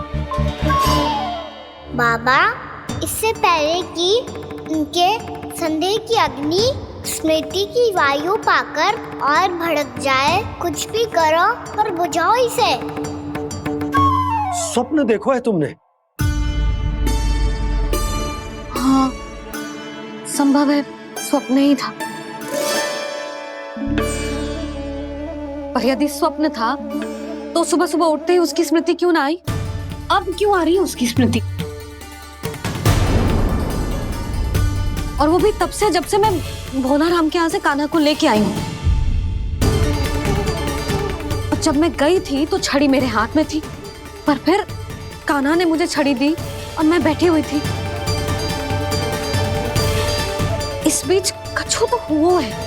बाबा, इससे पहले कि उनके संदेह की अग्नि स्मृति की वायु पाकर और भड़क जाए, कुछ भी करो पर बुझाओ इसे। स्वप्न देखो है तुमने? हाँ, संभव है स्वप्न ही था। पर यदि स्वप्न था तो सुबह सुबह उठते ही उसकी स्मृति क्यों ना आई? अब क्यों आ रही है उसकी स्मृति? और वो भी तब से जब से मैं भोलाराम के यहाँ से कान्हा को लेके आई हूँ। और जब मैं गई थी तो छड़ी मेरे हाथ में थी, पर फिर कान्हा ने मुझे छड़ी दी और मैं बैठी हुई थी। इस बीच कछु तो हुआ है।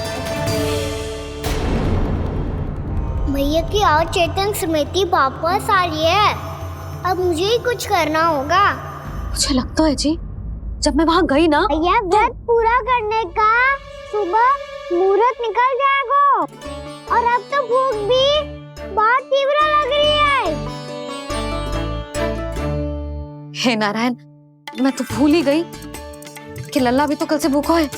भैया की और चेतन स्मृति वापस आ रही है। अब मुझे ही कुछ करना होगा। मुझे लगता है जी, जब मैं वहाँ गई ना, भैया व्रत पूरा करने का सुबह मुहूर्त निकल जाएगा और अब तो भूख भी बहुत तीव्र लग रही है। हे नारायण, मैं तो भूल ही गई कि लल्ला भी तो कल से भूखा है।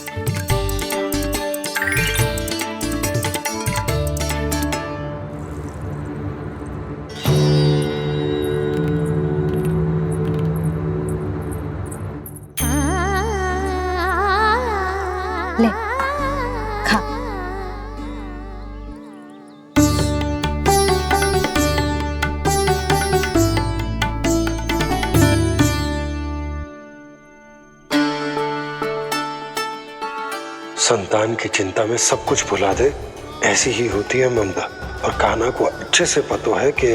ले, खा। संतान की चिंता में सब कुछ भुला दे, ऐसी ही होती है ममता। और कान्हा को अच्छे से पता है कि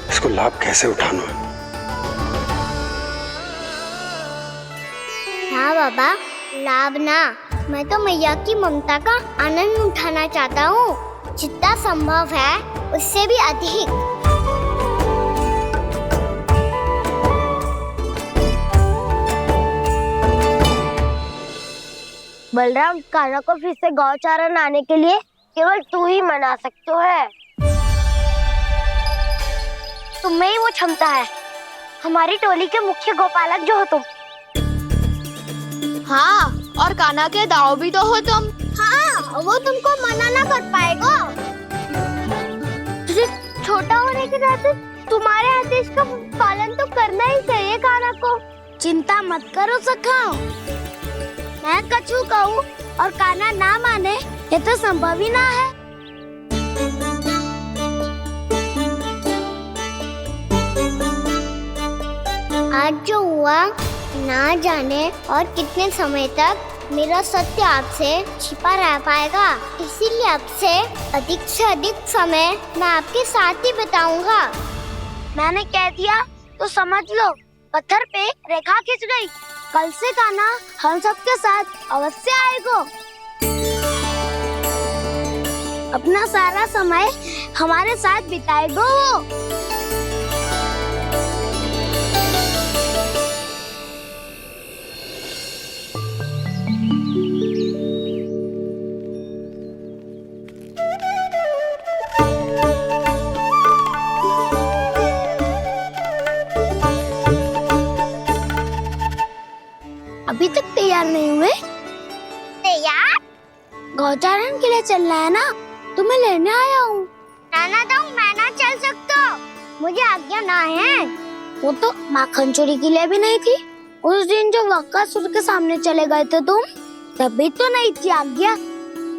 इसको लाभ कैसे उठाना है। हाँ बाबा, लाभ ना, मैं तो मैया की ममता का आनंद उठाना चाहता हूँ, जितना संभव है उससे भी अधिक। बलराम, कान्हा को फिर से गौचारण आने के लिए केवल तू ही मना सकते है। तुम में ही वो क्षमता है, हमारी टोली के मुख्य गोपालक जो हो तुम। हाँ, और कान्हा के दाव भी तो हो तुम। हाँ, वो तुमको मना ना कर पाएगा। तुझे छोटा होने के नाते तुम्हारे आदेश का पालन तो करना ही चाहिए कान्हा को। चिंता मत करो सखा, मैं कछु कहूँ और कान्हा ना माने, ये तो संभव ही ना है। आज जो हुआ ना जाने और कितने समय तक मेरा सत्य आपसे छिपा रह पाएगा, इसीलिए आपसे अधिक से अधिक समय मैं आपके साथ ही बिताऊंगा। मैंने कह दिया तो समझ लो, पत्थर पे रेखा खिंच गई। कल से कान्हा हम सबके साथ अवश्य आएगा। अपना सारा समय हमारे साथ बिताएगा वो। अभी तक तैयार नहीं हुए? तैयार? गौचारण के लिए चलना है ना, तुम्हें लेने आया हूँ। नाना दाऊ, मैं ना चल सकता, मुझे आज्ञा ना है। वो तो माखन चोरी के लिए भी नहीं थी। उस दिन जो वक्कासुर के सामने चले गए थे तुम, तभी तो नहीं थी आज्ञा।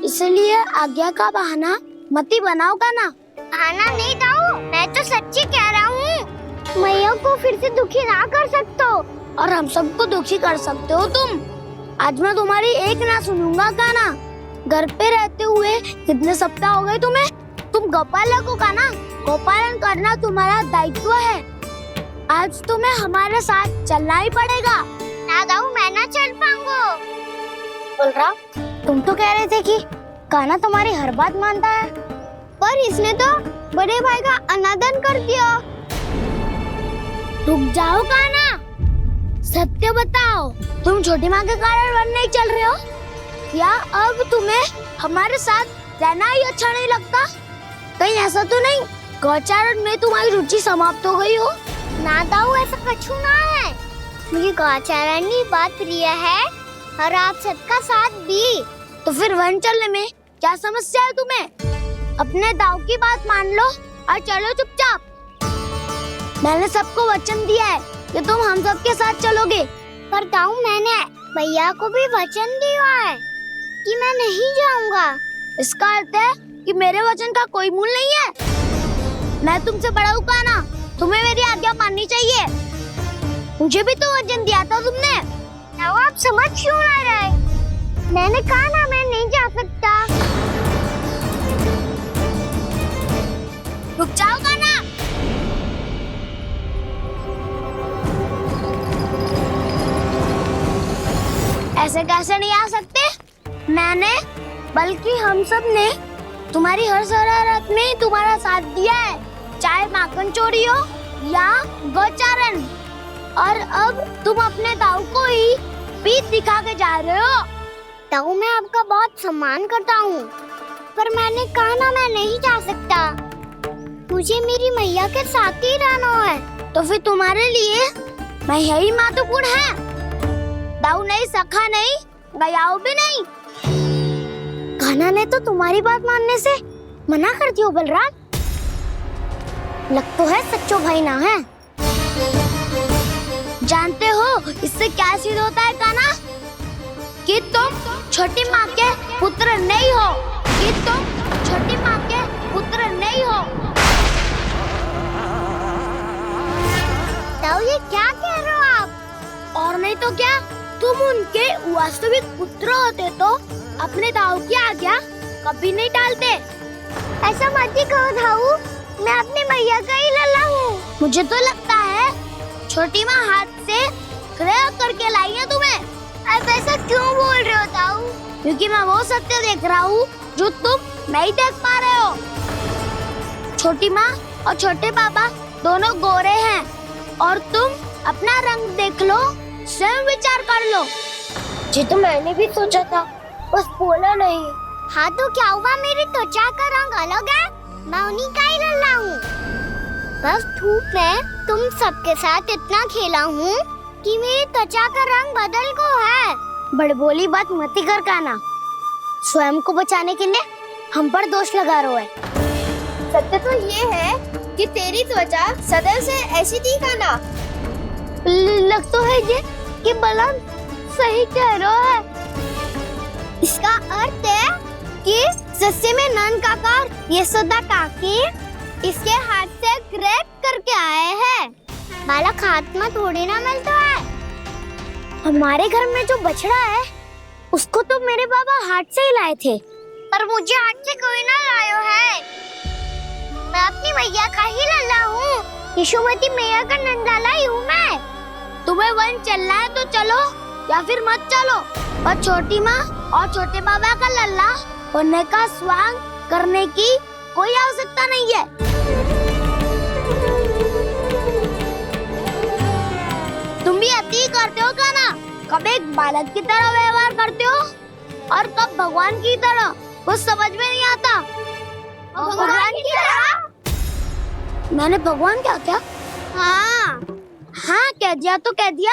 इसलिए आज्ञा का बहाना मत ही बनाओगा ना। बहाना नहीं दाऊ, मैं तो सच्ची कह रहा हूँ। मैया को फिर से दुखी ना कर सकते हो, और हम सबको दुखी कर सकते हो तुम। आज मैं तुम्हारी एक ना सुनूंगा काना। घर पे रहते हुए कितने सप्ताह हो गए तुम्हें? तुम गोपालक हो काना, गोपालन करना तुम्हारा दायित्व है। आज तुम्हें हमारे साथ चलना ही पड़ेगा। ना दाऊ, मैं ना चल पाऊंगा। बलराम, तुम तो कह रहे थे कि काना तुम्हारी हर बात मानता है, पर इसने तो बड़े भाई का अनादर कर दिया। रुक जाओ काना, सत्य बताओ, तुम छोटी माँ के कारण वन नहीं चल रहे हो, या अब तुम्हें हमारे साथ रहना ही अच्छा नहीं लगता? कहीं ऐसा तो नहीं गौचारण में तुम्हारी रुचि समाप्त हो गई हो? ना दाऊ, ऐसा कछु ना है। मुझे गौचारण की बात प्रिय है, और आप सबका साथ भी। तो फिर वन चलने में क्या समस्या है तुम्हें? अपने दाऊ की बात मान लो और चलो चुपचाप। मैंने सबको वचन दिया है कि तुम हम सब के साथ चलोगे। पर दाऊ, मैंने भैया को भी वचन दिया है कि मैं नहीं जाऊंगा। इसका अर्थ है कि मेरे वचन का कोई मूल नहीं है। मैं तुमसे बड़ा हूँ काना, तुम्हें मेरी आज्ञा माननी चाहिए। मुझे भी तो वचन दिया था तुमने। दाऊ, आप समझ क्यों आ रहे? मैंने कहा ना, मैं नहीं जा सकता। रुक जाओ काना। ऐसे कैसे नहीं आ सकते? मैंने, बल्कि हम सब ने तुम्हारी हर शरारत में तुम्हारा साथ दिया है, चाहे माखन चोरी हो या गौचारण। और अब तुम अपने दाऊ को ही पीठ दिखा के जा रहे हो। दाऊ, मैं आपका बहुत सम्मान करता हूँ, पर मैंने कहा ना, मैं नहीं जा सकता। मुझे मेरी मैया के साथ ही रहना है। तो फिर तुम्हारे लिए मैं यही महत्वपूर्ण है। दाऊ नहीं, सखा नहीं, गयाऊ भी नहीं। कान्हा ने तो तुम्हारी बात मानने से मना कर दिया। बलराम, लग तो है सच्चो भाई ना है। जानते हो इससे क्या सिद्ध होता है कान्हा? कि तुम छोटी माँ के पुत्र नहीं हो, कि तुम छोटी माँ के पुत्र नहीं हो। दाऊ, ये क्या कह रहे हो आप? और नहीं तो क्या, तुम उनके वास्तविक पुत्र होते तो अपने दाऊ की आज्ञा कभी नहीं टालते। ऐसा मत ही कहो दाऊ, मैं अपनी मैया का ही लल्ला हूँ। मुझे तो लगता है छोटी माँ हाथ से ग्रह करके लाई है तुम्हें। आप ऐसा क्यों बोल रहे हो दाऊ? क्योंकि मैं वो सत्य देख रहा हूँ जो तुम नहीं देख पा रहे हो। छोटी माँ और छोटे पापा दोनों गोरे हैं, और तुम अपना रंग देख लो, स्वयं विचार कर लो। जी तो मैंने भी सोचा था, बस बोला नहीं। हाँ तो क्या हुआ, मेरी त्वचा का रंग अलग है, मैं उन्हीं का ही लल्ला हूँ। बस धूप में तुम सबके साथ इतना खेला हूँ कि मेरी त्वचा का रंग बदल को है। बड़बोली बात मत ही कर काना, स्वयं को बचाने के लिए हम पर दोष लगा रहे है। सत्य तो ये है कि तेरी त्वचा सदैव से ऐसी थी काना। लग तो है ये कि बलराम सही कह रहा है। इसका अर्थ है कि सस्ते में नन काका यशोदा काकी इसके हाथ से ग्रेट करके आए हैं। बालक हाथ में थोड़ी ना मिलता है। हमारे घर में जो बछड़ा है उसको तो मेरे बाबा हाथ से ही लाए थे, पर मुझे हाथ से कोई ना लाया है। मैं अपनी मैया का ही लल्ला हूँ, यशोमती मैया का नंदलाला ही हूँ मैं। तुम्हें वन चलना है तो चलो, या फिर मत चलो, पर छोटी माँ और छोटे बाबा का लल्ला होने का स्वांग करने की कोई आवश्यकता नहीं है। तुम भी अति करते हो कान्हा। कब एक बालक की तरह व्यवहार करते हो और कब भगवान की तरह, कुछ समझ में नहीं आता। भगवान की तरह? मैंने भगवान क्या किया? हाँ हाँ, कह दिया तो कह दिया।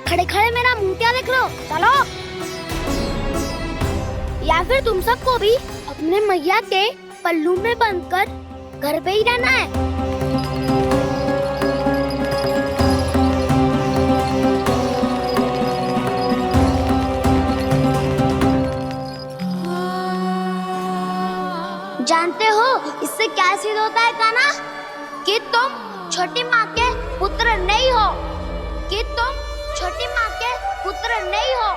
खड़े खड़े मेरा मुंह क्या देख लो, चलो। या फिर तुम सबको भी अपने मैया के पल्लू में बंधकर घर पे ही रहना है। जानते हो इससे क्या सिद्ध होता है कान्हा? कि तुम छोटी माँ के पुत्र नहीं हो, कि तुम छोटी माँ के पुत्र नहीं हो।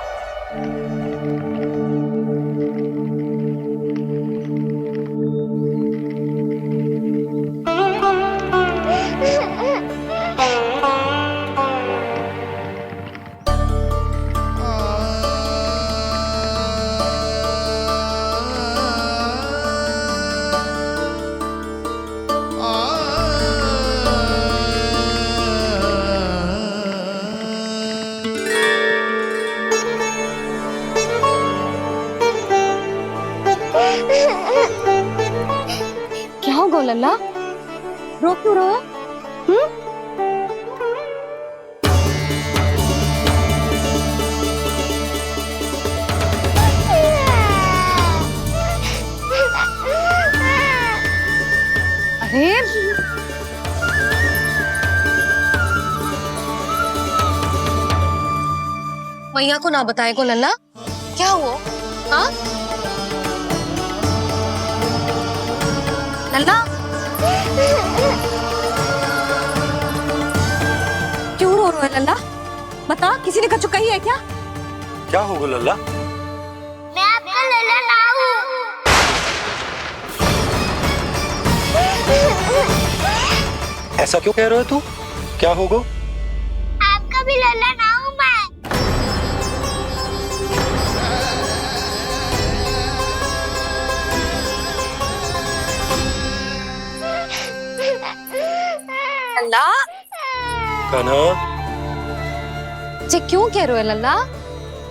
क्या हो गो लल्ला, रो क्यों रहो? अरे मैया को ना बताए को लल्ला, क्या हुआ? हाँ लल्ला, क्यों रो रहे हो लल्ला? बता, किसी ने कछु कही है क्या? क्या होगा लल्ला? मैं आपका लल्ला ना हूँ। ऐसा क्यों कह रहे हो तू? क्या होगा? आपका भी लल्ला ना हूँ मैं। लल्ला, कान्हा, जे क्यों कह रहे हो लल्ला?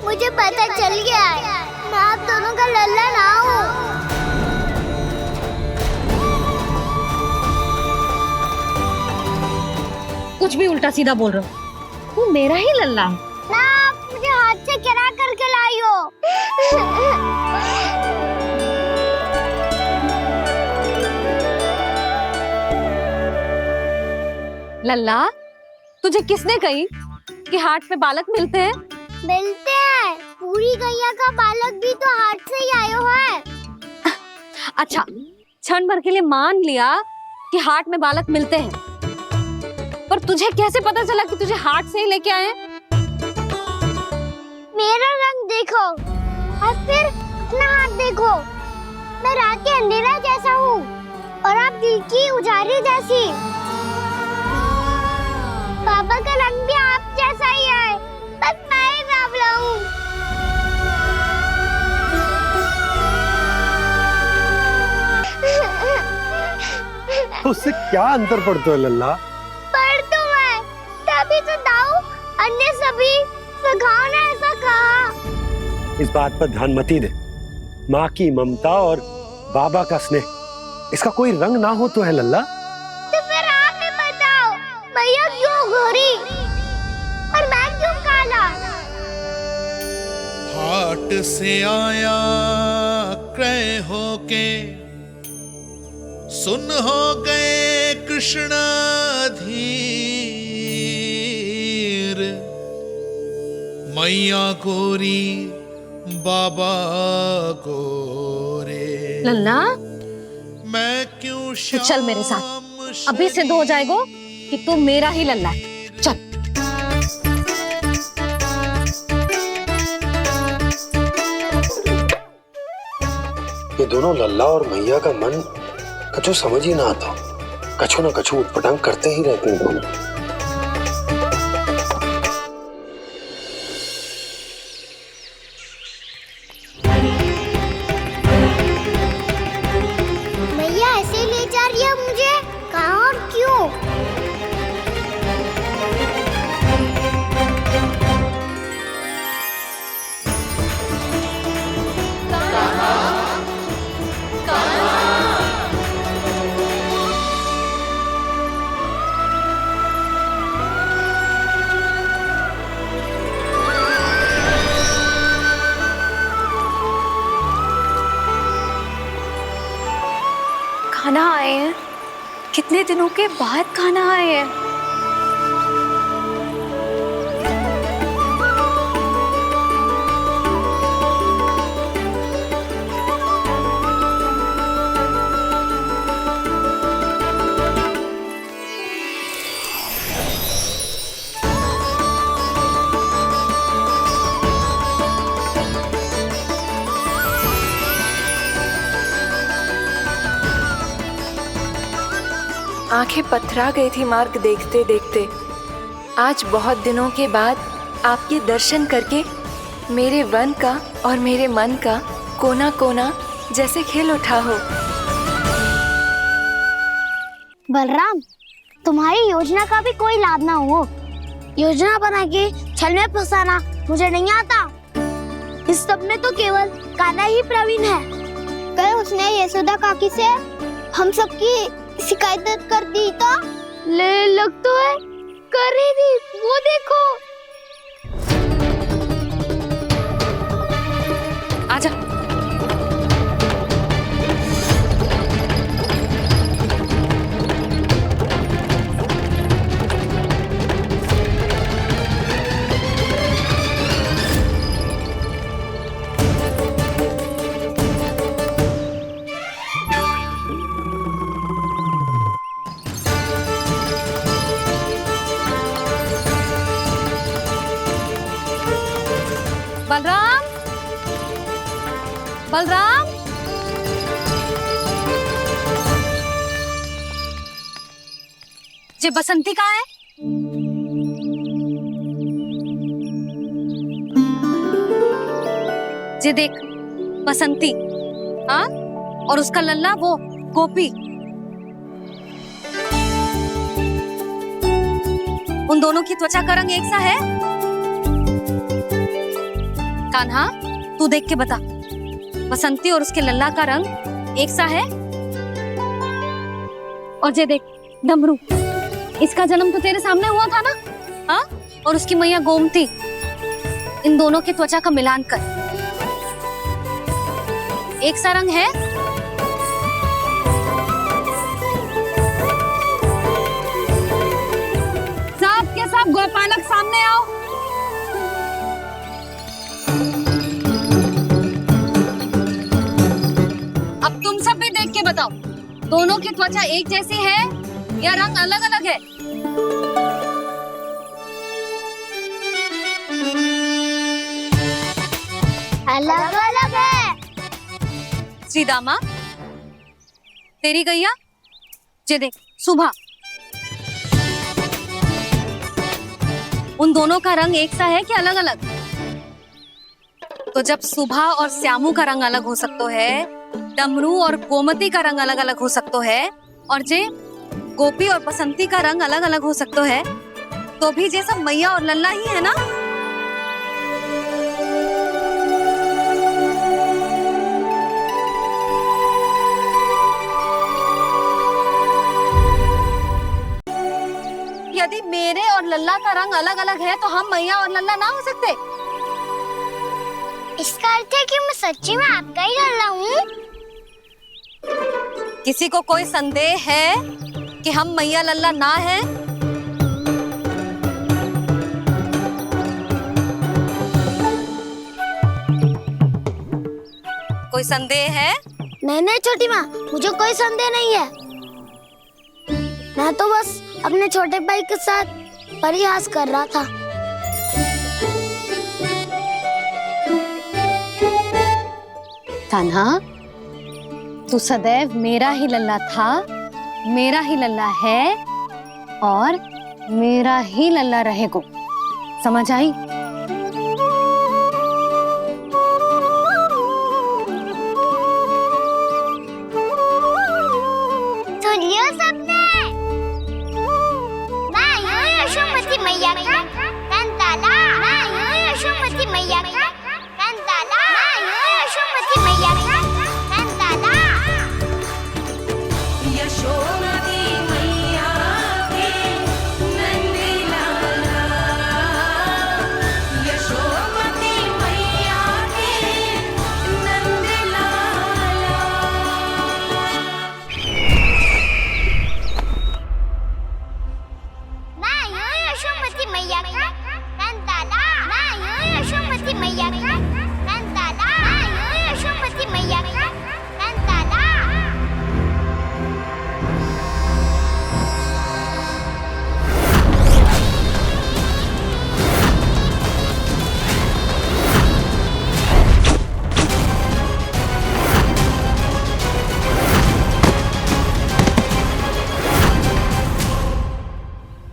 मुझे पता चल गया है, मैं आप दोनों का लल्ला ना हूँ। कुछ भी उल्टा सीधा बोल रहे हो, तू मेरा ही लल्ला है ना। आप मुझे हाथ से गिरा करके लाई हो। लल्ला, तुझे किसने कही कि हाट में बालक मिलते हैं? मिलते हैं, पूरी गैया का बालक भी तो हाट से ही आयो है। अच्छा, क्षण भर के लिए मान लिया कि हाट में बालक मिलते हैं, पर तुझे कैसे पता चला कि तुझे हाट से ही लेके आए हैं? मेरा रंग देखो और फिर अपना हाथ देखो। मैं रात के अंधेरा जैसा हूँ और आप दिल की उजाली जैसी। बाबा का रंग भी आप जैसा ही है, बस मैं ही बाबला हूँ। उससे क्या अंतर पड़ता है लल्ला? पर तो मैं तभी तो दाऊ अन्य सभी सखाओ ने ऐसा कहा। इस बात पर ध्यान मत ही दे। माँ की ममता और बाबा का स्नेह, इसका कोई रंग ना हो तो है लल्ला। तो फिर आप ही बताओ, भैया क्यों गोरी और मैं क्यों काला? हाट से आया क्रय होके, सुन हो गए कृष्ण धीर। मैया गोरी बाबा गोरे। लल्ला, मैं क्यों तू चल मेरे साथ, अभी सिद्ध हो जाएगा कि तू मेरा ही लल्ला है। चल। ये दोनों लल्ला और मैया का मन कछु समझ ही ना आता, कछु ना कछु उटपटांग करते ही रहते हैं दोनों। खाना आए हैं, कितने दिनों के बाद खाना आए हैं। आंखें पथरा गई थी मार्ग देखते देखते। आज बहुत दिनों के बाद आपके दर्शन करके मेरे वन का और मेरे मन का कोना कोना जैसे खिल उठा हो। बलराम, तुम्हारी योजना का भी कोई लाभ ना हो। योजना बना के छल में फंसाना मुझे नहीं आता। इस सब में तो केवल कान्हा ही प्रवीण है। कल उसने यशोदा काकी से हम सबकी शिकायत कर दी तो ले लग तो है कर ही दी। वो देखो। आजा। बलराम, बलराम, ये बसंती कहाँ है? ये देख बसंती, हाँ, और उसका लल्ला वो गोपी। उन दोनों की त्वचा का रंग एक सा है? कान्हा, तू देख के बता, बसंती और उसके लल्ला का रंग एक सा है? और ये देख डमरू, इसका जन्म तो तेरे सामने हुआ था ना, हाँ? और उसकी मैया गोमती, इन दोनों की त्वचा का मिलान कर, एक सा रंग है? सब के सब गोपालक सामने आओ। अब तुम सब भी देख के बताओ, दोनों की त्वचा एक जैसी है या रंग अलग अलग है? अलग अलग है। श्रीदामा, तेरी गैया, ये देख सुभा, उन दोनों का रंग एक सा है कि अलग अलग? तो जब सुभा और श्यामू का रंग अलग हो सकता है, डमरू और गोमती का रंग अलग अलग हो सकता है, और जे गोपी और बसंती का रंग अलग अलग हो सकता है, तो भी जे सब मैया और लल्ला ही है ना? यदि मेरे और लल्ला का रंग अलग अलग है तो हम मैया और लल्ला ना हो सकते? इसका अर्थ है कि मैं सच्ची में आपका ही लल्ला हूँ? किसी को कोई संदेह है कि हम मैया लल्ला ना हैं? कोई संदेह है? नहीं नहीं छोटी माँ, मुझे कोई संदेह नहीं है। मैं तो बस अपने छोटे भाई के साथ परिहास कर रहा था। कान्हा, तू सदैव मेरा ही लल्ला था, मेरा ही लल्ला है और मेरा ही लल्ला रहेगा। समझ आई? सुनियो सबने, मैं हूँ यशोमती मैया का कंताला। मैं हूँ यशोमती मैया का कंताला। मैं हूँ यशोमती मैया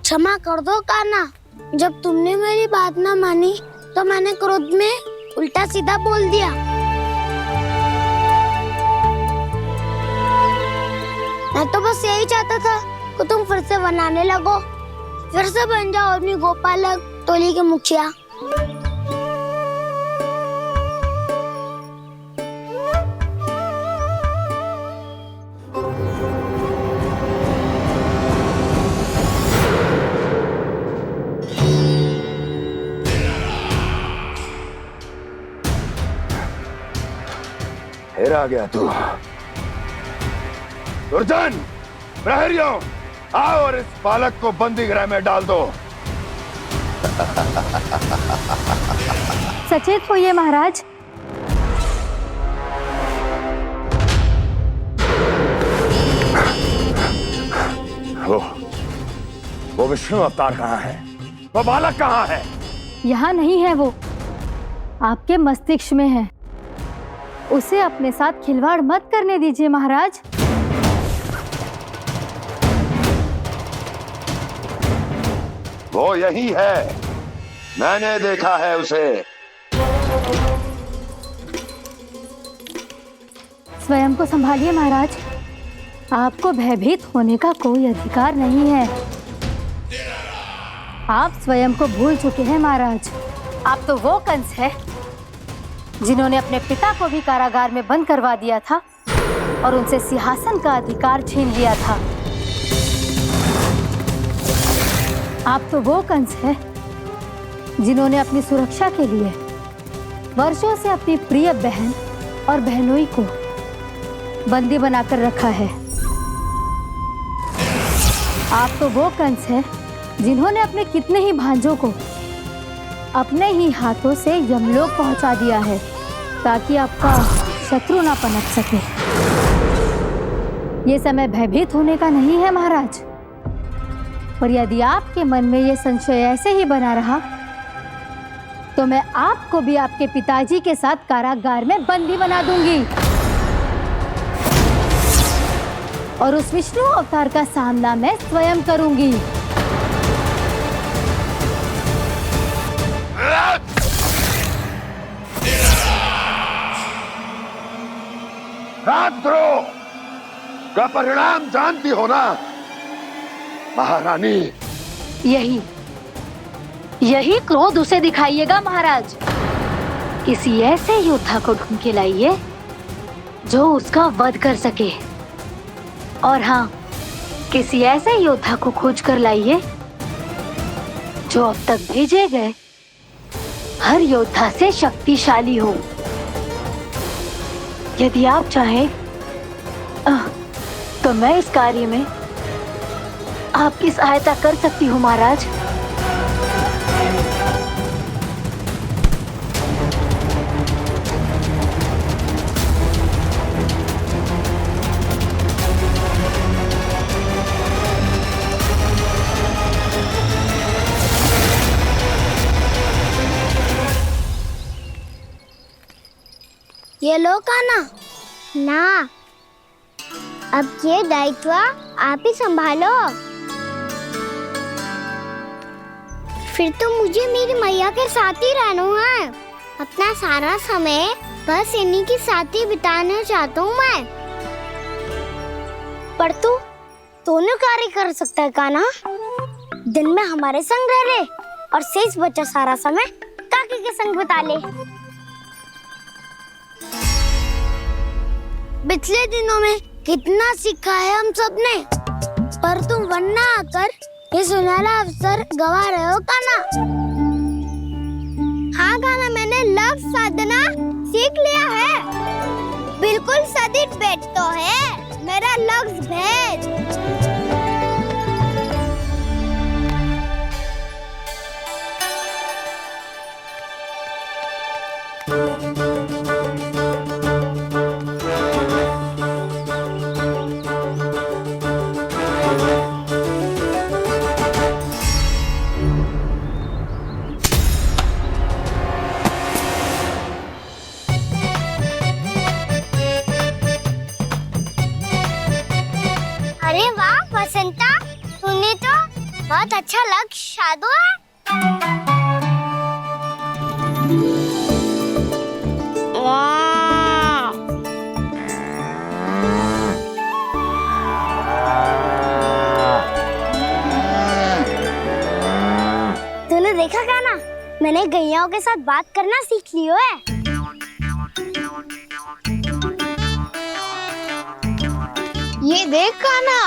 क्षमा कर दो कान्हा। जब तुमने मेरी बात ना मानी तो मैंने क्रोध में उल्टा सीधा बोल दिया। मैं तो बस यही चाहता था कि तुम फिर से बनाने लगो, फिर से बन जाओ अपनी गोपालक टोली के मुखिया। फिर आ गया तू। दुर्जन, प्रहरियों, आओ और इस बालक को बंदी गृह में डाल दो। सचेत होइए महाराज। वो विष्णु अवतार कहाँ है? वो बालक कहाँ है? यहाँ नहीं है वो, आपके मस्तिष्क में है। उसे अपने साथ खिलवाड़ मत करने दीजिए महाराज। वो यही है, मैंने देखा है उसे। स्वयं को संभालिए महाराज, आपको भयभीत होने का कोई अधिकार नहीं है। आप स्वयं को भूल चुके हैं महाराज। आप तो वो कंस है जिन्होंने अपने पिता को भी कारागार में बंद करवा दिया था और उनसे सिंहासन का अधिकार छीन लिया था। आप तो वो कंस है जिन्होंने अपनी सुरक्षा के लिए वर्षों से अपनी प्रिय बहन और बहनोई को बंदी बनाकर रखा है। आप तो वो कंस है जिन्होंने अपने कितने ही भांजों को अपने ही हाथों से यमलोक पहुंचा दिया है ताकि आपका शत्रु ना पनप सके। ये समय भयभीत होने का नहीं है महाराज, पर यदि आपके मन में ये संशय ऐसे ही बना रहा तो मैं आपको भी आपके पिताजी के साथ कारागार में बंदी बना दूंगी और उस विष्णु अवतार का सामना मैं स्वयं करूंगी। राजद्रोह का परिणाम जानती हो ना महारानी? यही क्रोध उसे दिखाइएगा महाराज। किसी ऐसे योद्धा को ढूंढ के लाइए जो उसका वध कर सके, और हाँ, किसी ऐसे योद्धा को खोज कर लाइए जो अब तक भेजे गए हर योद्धा से शक्तिशाली हो। यदि आप चाहें तो मैं इस कार्य में आपकी सहायता कर सकती हूँ महाराज। ये लो कान्हा। ना, अब ये दायित्व आप ही संभालो। फिर तो मुझे मेरी मैया के साथ ही रहना है। अपना सारा समय बस इन्हीं के साथ ही बिताना चाहता हूँ मैं। पर तू दोनों कार्य कर सकता है कान्हा। दिन में हमारे संग रह ले और शेष बचा सारा समय काकी के संग बिता ले। पिछले दिनों में कितना सीखा है हम सब ने, पर तुम वरना आकर ये सुनहरा अवसर गवा रहे हो कान्हा। हाँ कान्हा, मैंने लक्ष्य साधना सीख लिया है। बिल्कुल सदित भेद तो है मेरा लक्ष्य भेद। अरे वाह बसंता, तूने तो बहुत अच्छा लग शादू है। वाह! तूने देखा क्या ना, मैंने गैयाओं के साथ बात करना सीख लियो है। ये देख काना,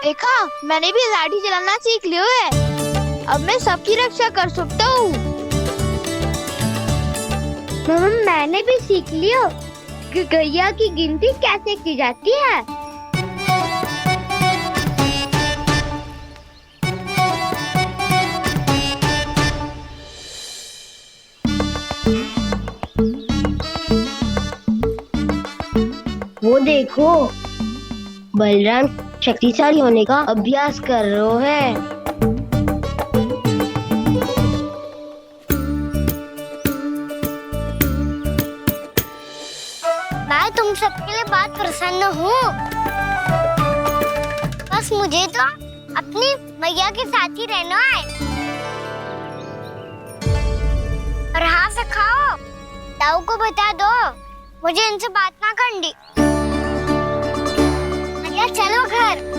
देखा मैंने भी लाठी चलाना सीख लियो है। अब मैं सबकी रक्षा कर सकता हूँ। मैंने भी सीख लियो कि गैया की गिनती कैसे की जाती है। वो देखो, बलराम शक्तिशाली होने का अभ्यास कर रहे हैं। मैं तुम सबके लिए बहुत प्रसन्न हूँ। बस मुझे तो अपनी मैया के साथ ही रहना है। और हाँ से खाओ, ताऊ को बता दो मुझे इनसे बात ना करनी। मैया चलो घर।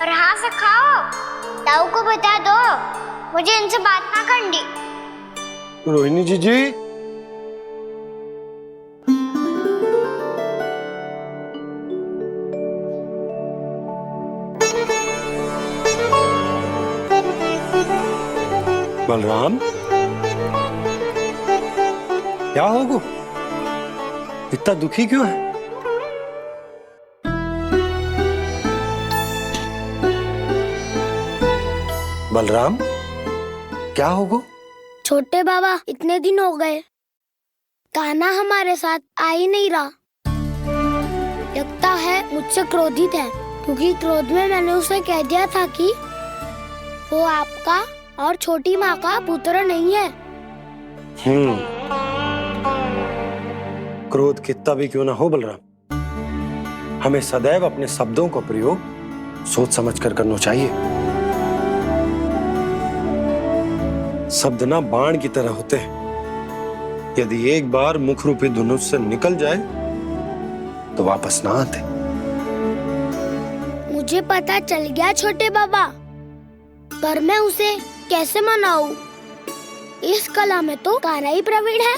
और हाँ से खाओ, ताऊ को बता दो मुझे इनसे बात ना करनी। रोहिणी जी बलराम, क्या होगा? इतना दुखी क्यों है? बलराम, क्या होगा? छोटे बाबा, इतने दिन हो गए, कान्हा हमारे साथ आ ही नहीं रहा। लगता है मुझसे क्रोधित है, क्योंकि क्रोध में मैंने उसे कह दिया था कि वो आपका और छोटी माँ का पुत्र नहीं है। क्रोध कितना भी क्यों ना हो बलराम, हमें सदैव अपने शब्दों का प्रयोग सोच समझ कर करना चाहिए। शब्द ना बाण की तरह होते हैं, यदि एक बार मुख रूपी धनुष से निकल जाए तो वापस ना आते। मुझे पता चल गया छोटे बाबा, पर मैं उसे कैसे मनाऊं? इस कला में तो कान्हा ही प्रवीण है।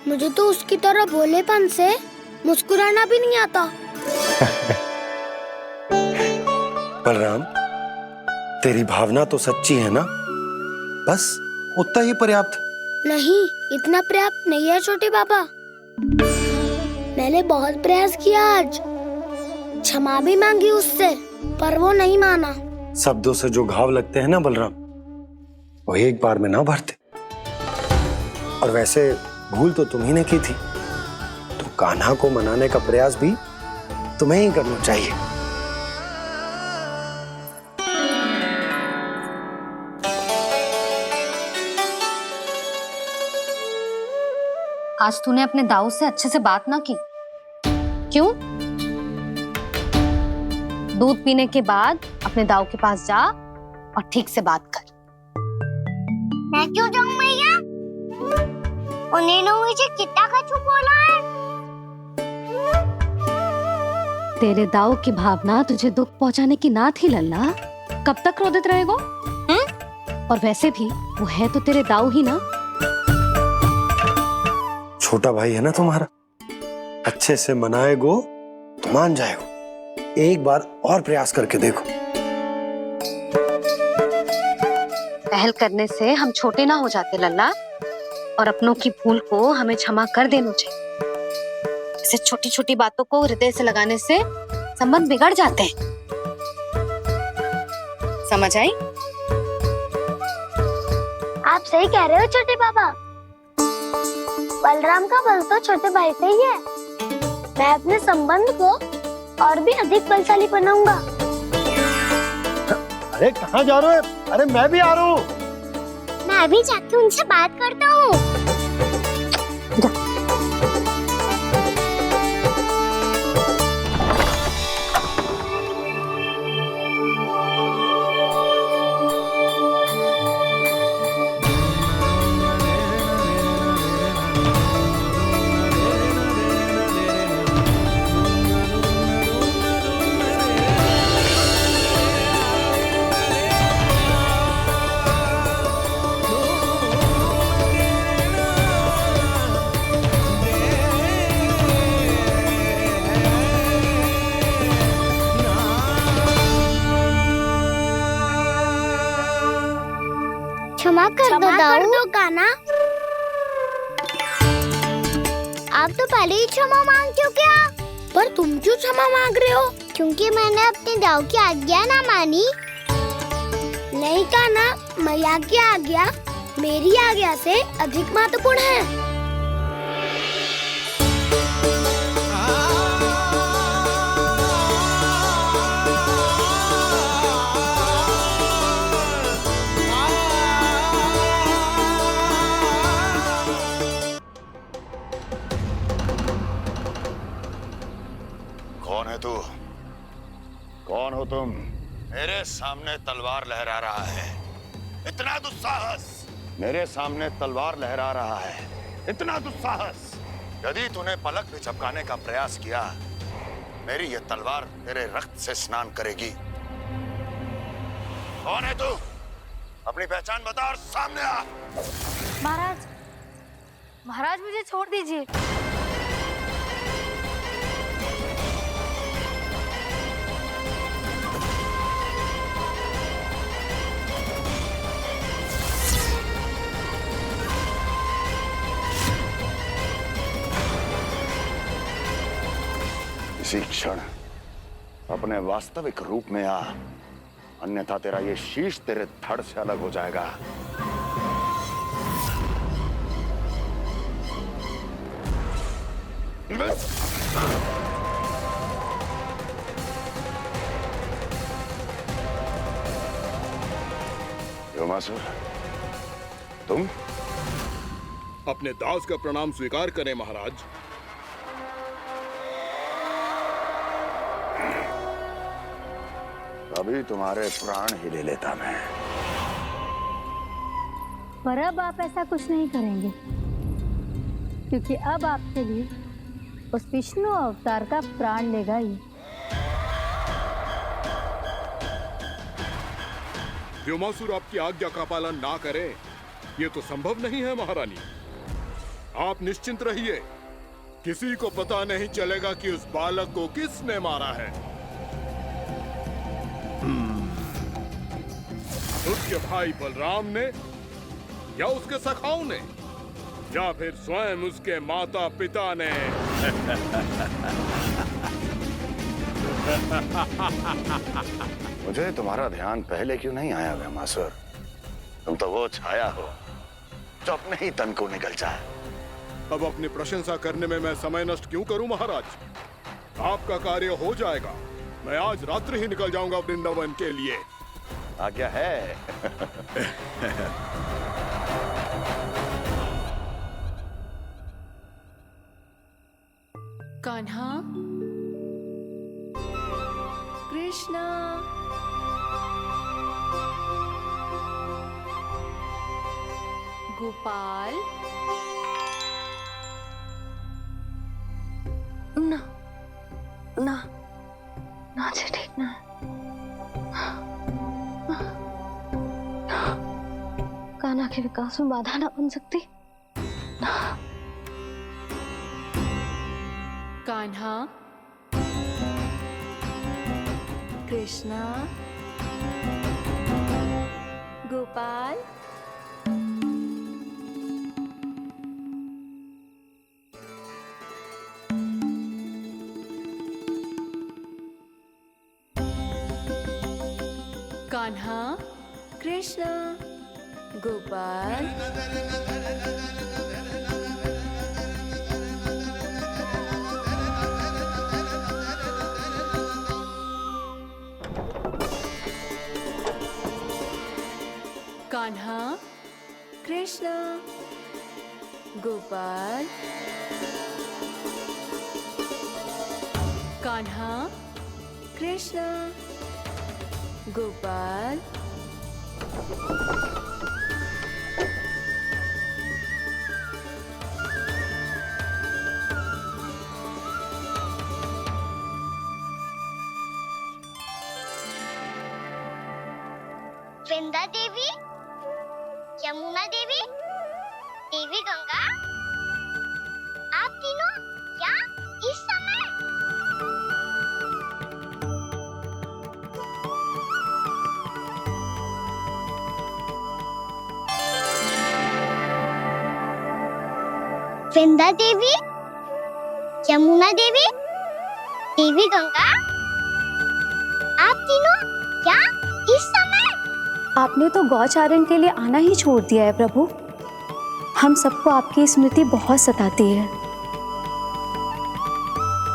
मुझे तो उसकी तरह भोलेपन से मुस्कुराना भी नहीं आता। बलराम, तेरी भावना तो सच्ची है ना, बस उतना ही पर्याप्त। नहीं, इतना पर्याप्त नहीं है छोटे बाबा। मैंने बहुत प्रयास किया आज, क्षमा भी मांगी उससे, पर वो नहीं माना। शब्दों से जो घाव लगते हैं ना बलराम, वो एक बार में ना भरते। और वैसे भूल तो तुम्ही ने की थी, तो कान्हा को मनाने का प्रयास भी तुम्हें ही करना चाहिए। आज तूने अपने दाऊ से अच्छे से बात ना की, क्यों? दूध पीने के बाद अपने दाऊ के पास जा और ठीक से बात कर। मैं क्यों जाऊं मैया? उन्होंने मुझे कितना कछु बोला है। तेरे दाऊ की भावना तुझे दुख पहुंचाने की ना थी लल्ला। कब तक क्रोधित रहेगो? और वैसे भी वो है तो तेरे दाऊ ही ना। छोटा भाई है ना तुम्हारा, अच्छे से मनाएगो तो मान जाएगो। एक बार और प्रयास करके देखो। पहल करने से हम छोटे ना हो जाते लल्ला, और अपनों की भूल को हमें क्षमा कर देना चाहिए। ऐसे छोटी छोटी बातों को हृदय से लगाने से संबंध बिगड़ जाते हैं। समझ आई? आप सही कह रहे हो छोटे पापा। बलराम का बल तो छोटे भाई से ही है। मैं अपने संबंध को और भी अधिक बलशाली बनाऊंगा। अरे कहाँ जा रहे हो? अरे मैं भी आ रहा हूँ। मैं अभी जाके उनसे बात करता हूँ। क्षमा कर दो कान्हा। आप तो पहले ही क्षमा मांगते हो क्या? पर तुम क्यों क्षमा मांग रहे हो? क्योंकि मैंने अपने दाऊ की आज्ञा ना मानी। नहीं कान्हा, मैया की आज्ञा मेरी आज्ञा से अधिक महत्वपूर्ण है। कौन है तू? कौन हो तुम? मेरे सामने तलवार लहरा रहा है, इतना दुस्साहस! मेरे सामने तलवार लहरा रहा है, इतना दुस्साहस! यदि तूने पलक भी झपकाने का प्रयास किया, मेरी ये तलवार तेरे रक्त से स्नान करेगी। कौन है तू? अपनी पहचान बता और सामने आ। महाराज, महाराज मुझे छोड़ दीजिए। इसी क्षण अपने वास्तविक रूप में आ, अन्यथा तेरा ये शीश तेरे धड़ से अलग हो जाएगा। योमासुर, तुम? अपने दास का प्रणाम स्वीकार करें महाराज। अभी तुम्हारे प्राण ही ले लेता मैं। पर अब आप ऐसा कुछ नहीं करेंगे, क्योंकि अब आपके लिए उस विष्णु अवतार का प्राण लेगा ही। व्योमासुर आपकी आज्ञा का पालन ना करे, ये तो संभव नहीं है महारानी। आप निश्चिंत रहिए, किसी को पता नहीं चलेगा कि उस बालक को किसने मारा है। उसके भाई बलराम ने, या उसके सखाओं ने, या फिर स्वयं उसके माता पिता ने। मुझे तुम्हारा ध्यान पहले क्यों नहीं आया व्योमासुर? तुम तो वो छाया हो जो अपने ही तन को निगल जाए। अब अपनी प्रशंसा करने में मैं समय नष्ट क्यों करूं महाराज? आपका कार्य हो जाएगा। मैं आज रात्रि ही निकल जाऊंगा वृंदावन के लिए। आज्ञा है। कान्हा, कृष्णा, गोपाल, ना ना ना जी, ठीक ना। कान्हा के विकास में बाधा ना बन सकती। कान्हा, कृष्णा, गोपाल, कान्हा, कृष्णा, गोपाल, कान्हा, कृष्णा, गोपाल, कान्हा, कृष्णा, गोपाल, वृंदा देवी, यमुना देवी, देवी गंगा, आप तीनों यहाँ इस समय? वृंदा देवी, यमुना देवी, देवी गंगा, आप तीनों यहाँ इस समय? आपने तो गौचारण के लिए आना ही छोड़ दिया है प्रभु। हम सबको आपकी स्मृति बहुत सताती है।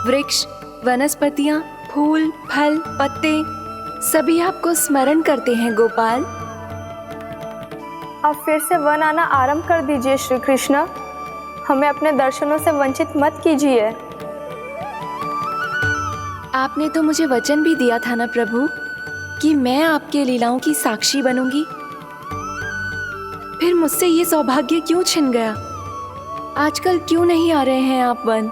वृक्ष, वनस्पतियां, फूल, फल, पत्ते सभी आपको स्मरण करते हैं गोपाल। आप फिर से वन आना आरंभ कर दीजिए श्री कृष्ण। हमें अपने दर्शनों से वंचित मत कीजिए। आपने तो मुझे वचन भी दिया था ना प्रभु कि मैं आपके लीलाओं की साक्षी बनूंगी। फिर मुझसे ये सौभाग्य क्यों छिन गया? आजकल क्यों नहीं आ रहे हैं आप वन?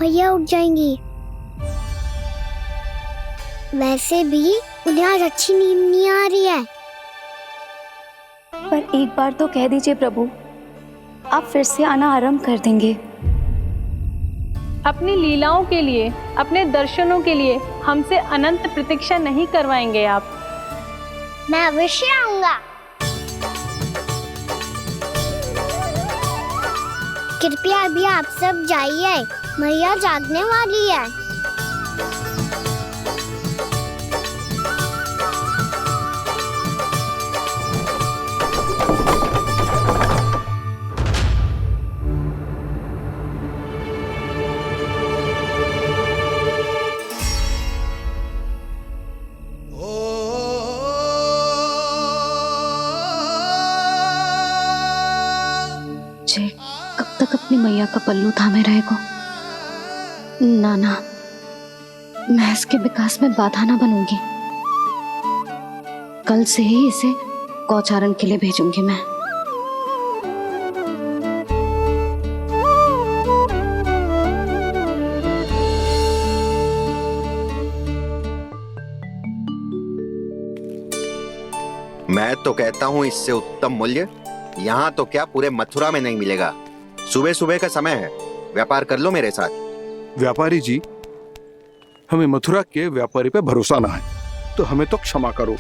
भैया उठ जाएंगी। वैसे भी उन्हें आज अच्छी नींद नहीं आ रही है। पर एक बार तो कह दीजिए प्रभु, आप फिर से आना आरंभ कर देंगे। अपनी लीलाओं के लिए, अपने दर्शनों के लिए हमसे अनंत प्रतीक्षा नहीं करवाएंगे आप? मैं अवश्य आऊंगा। कृपया अभी आप सब जाइए, मैया जागने वाली है। जे कब तक अपनी मैया का पल्लू थामे रहेगा? ना ना, मैं इसके विकास में बाधा ना बनूंगी। कल से ही इसे गौचारण के लिए भेजूंगी मैं। मैं तो कहता हूँ इससे उत्तम मूल्य यहाँ तो क्या पूरे मथुरा में नहीं मिलेगा। सुबह सुबह का समय है, व्यापार कर लो मेरे साथ। व्यापारी जी, हमें मथुरा के व्यापारी पे भरोसा ना है, तो हमें तो क्षमा करो।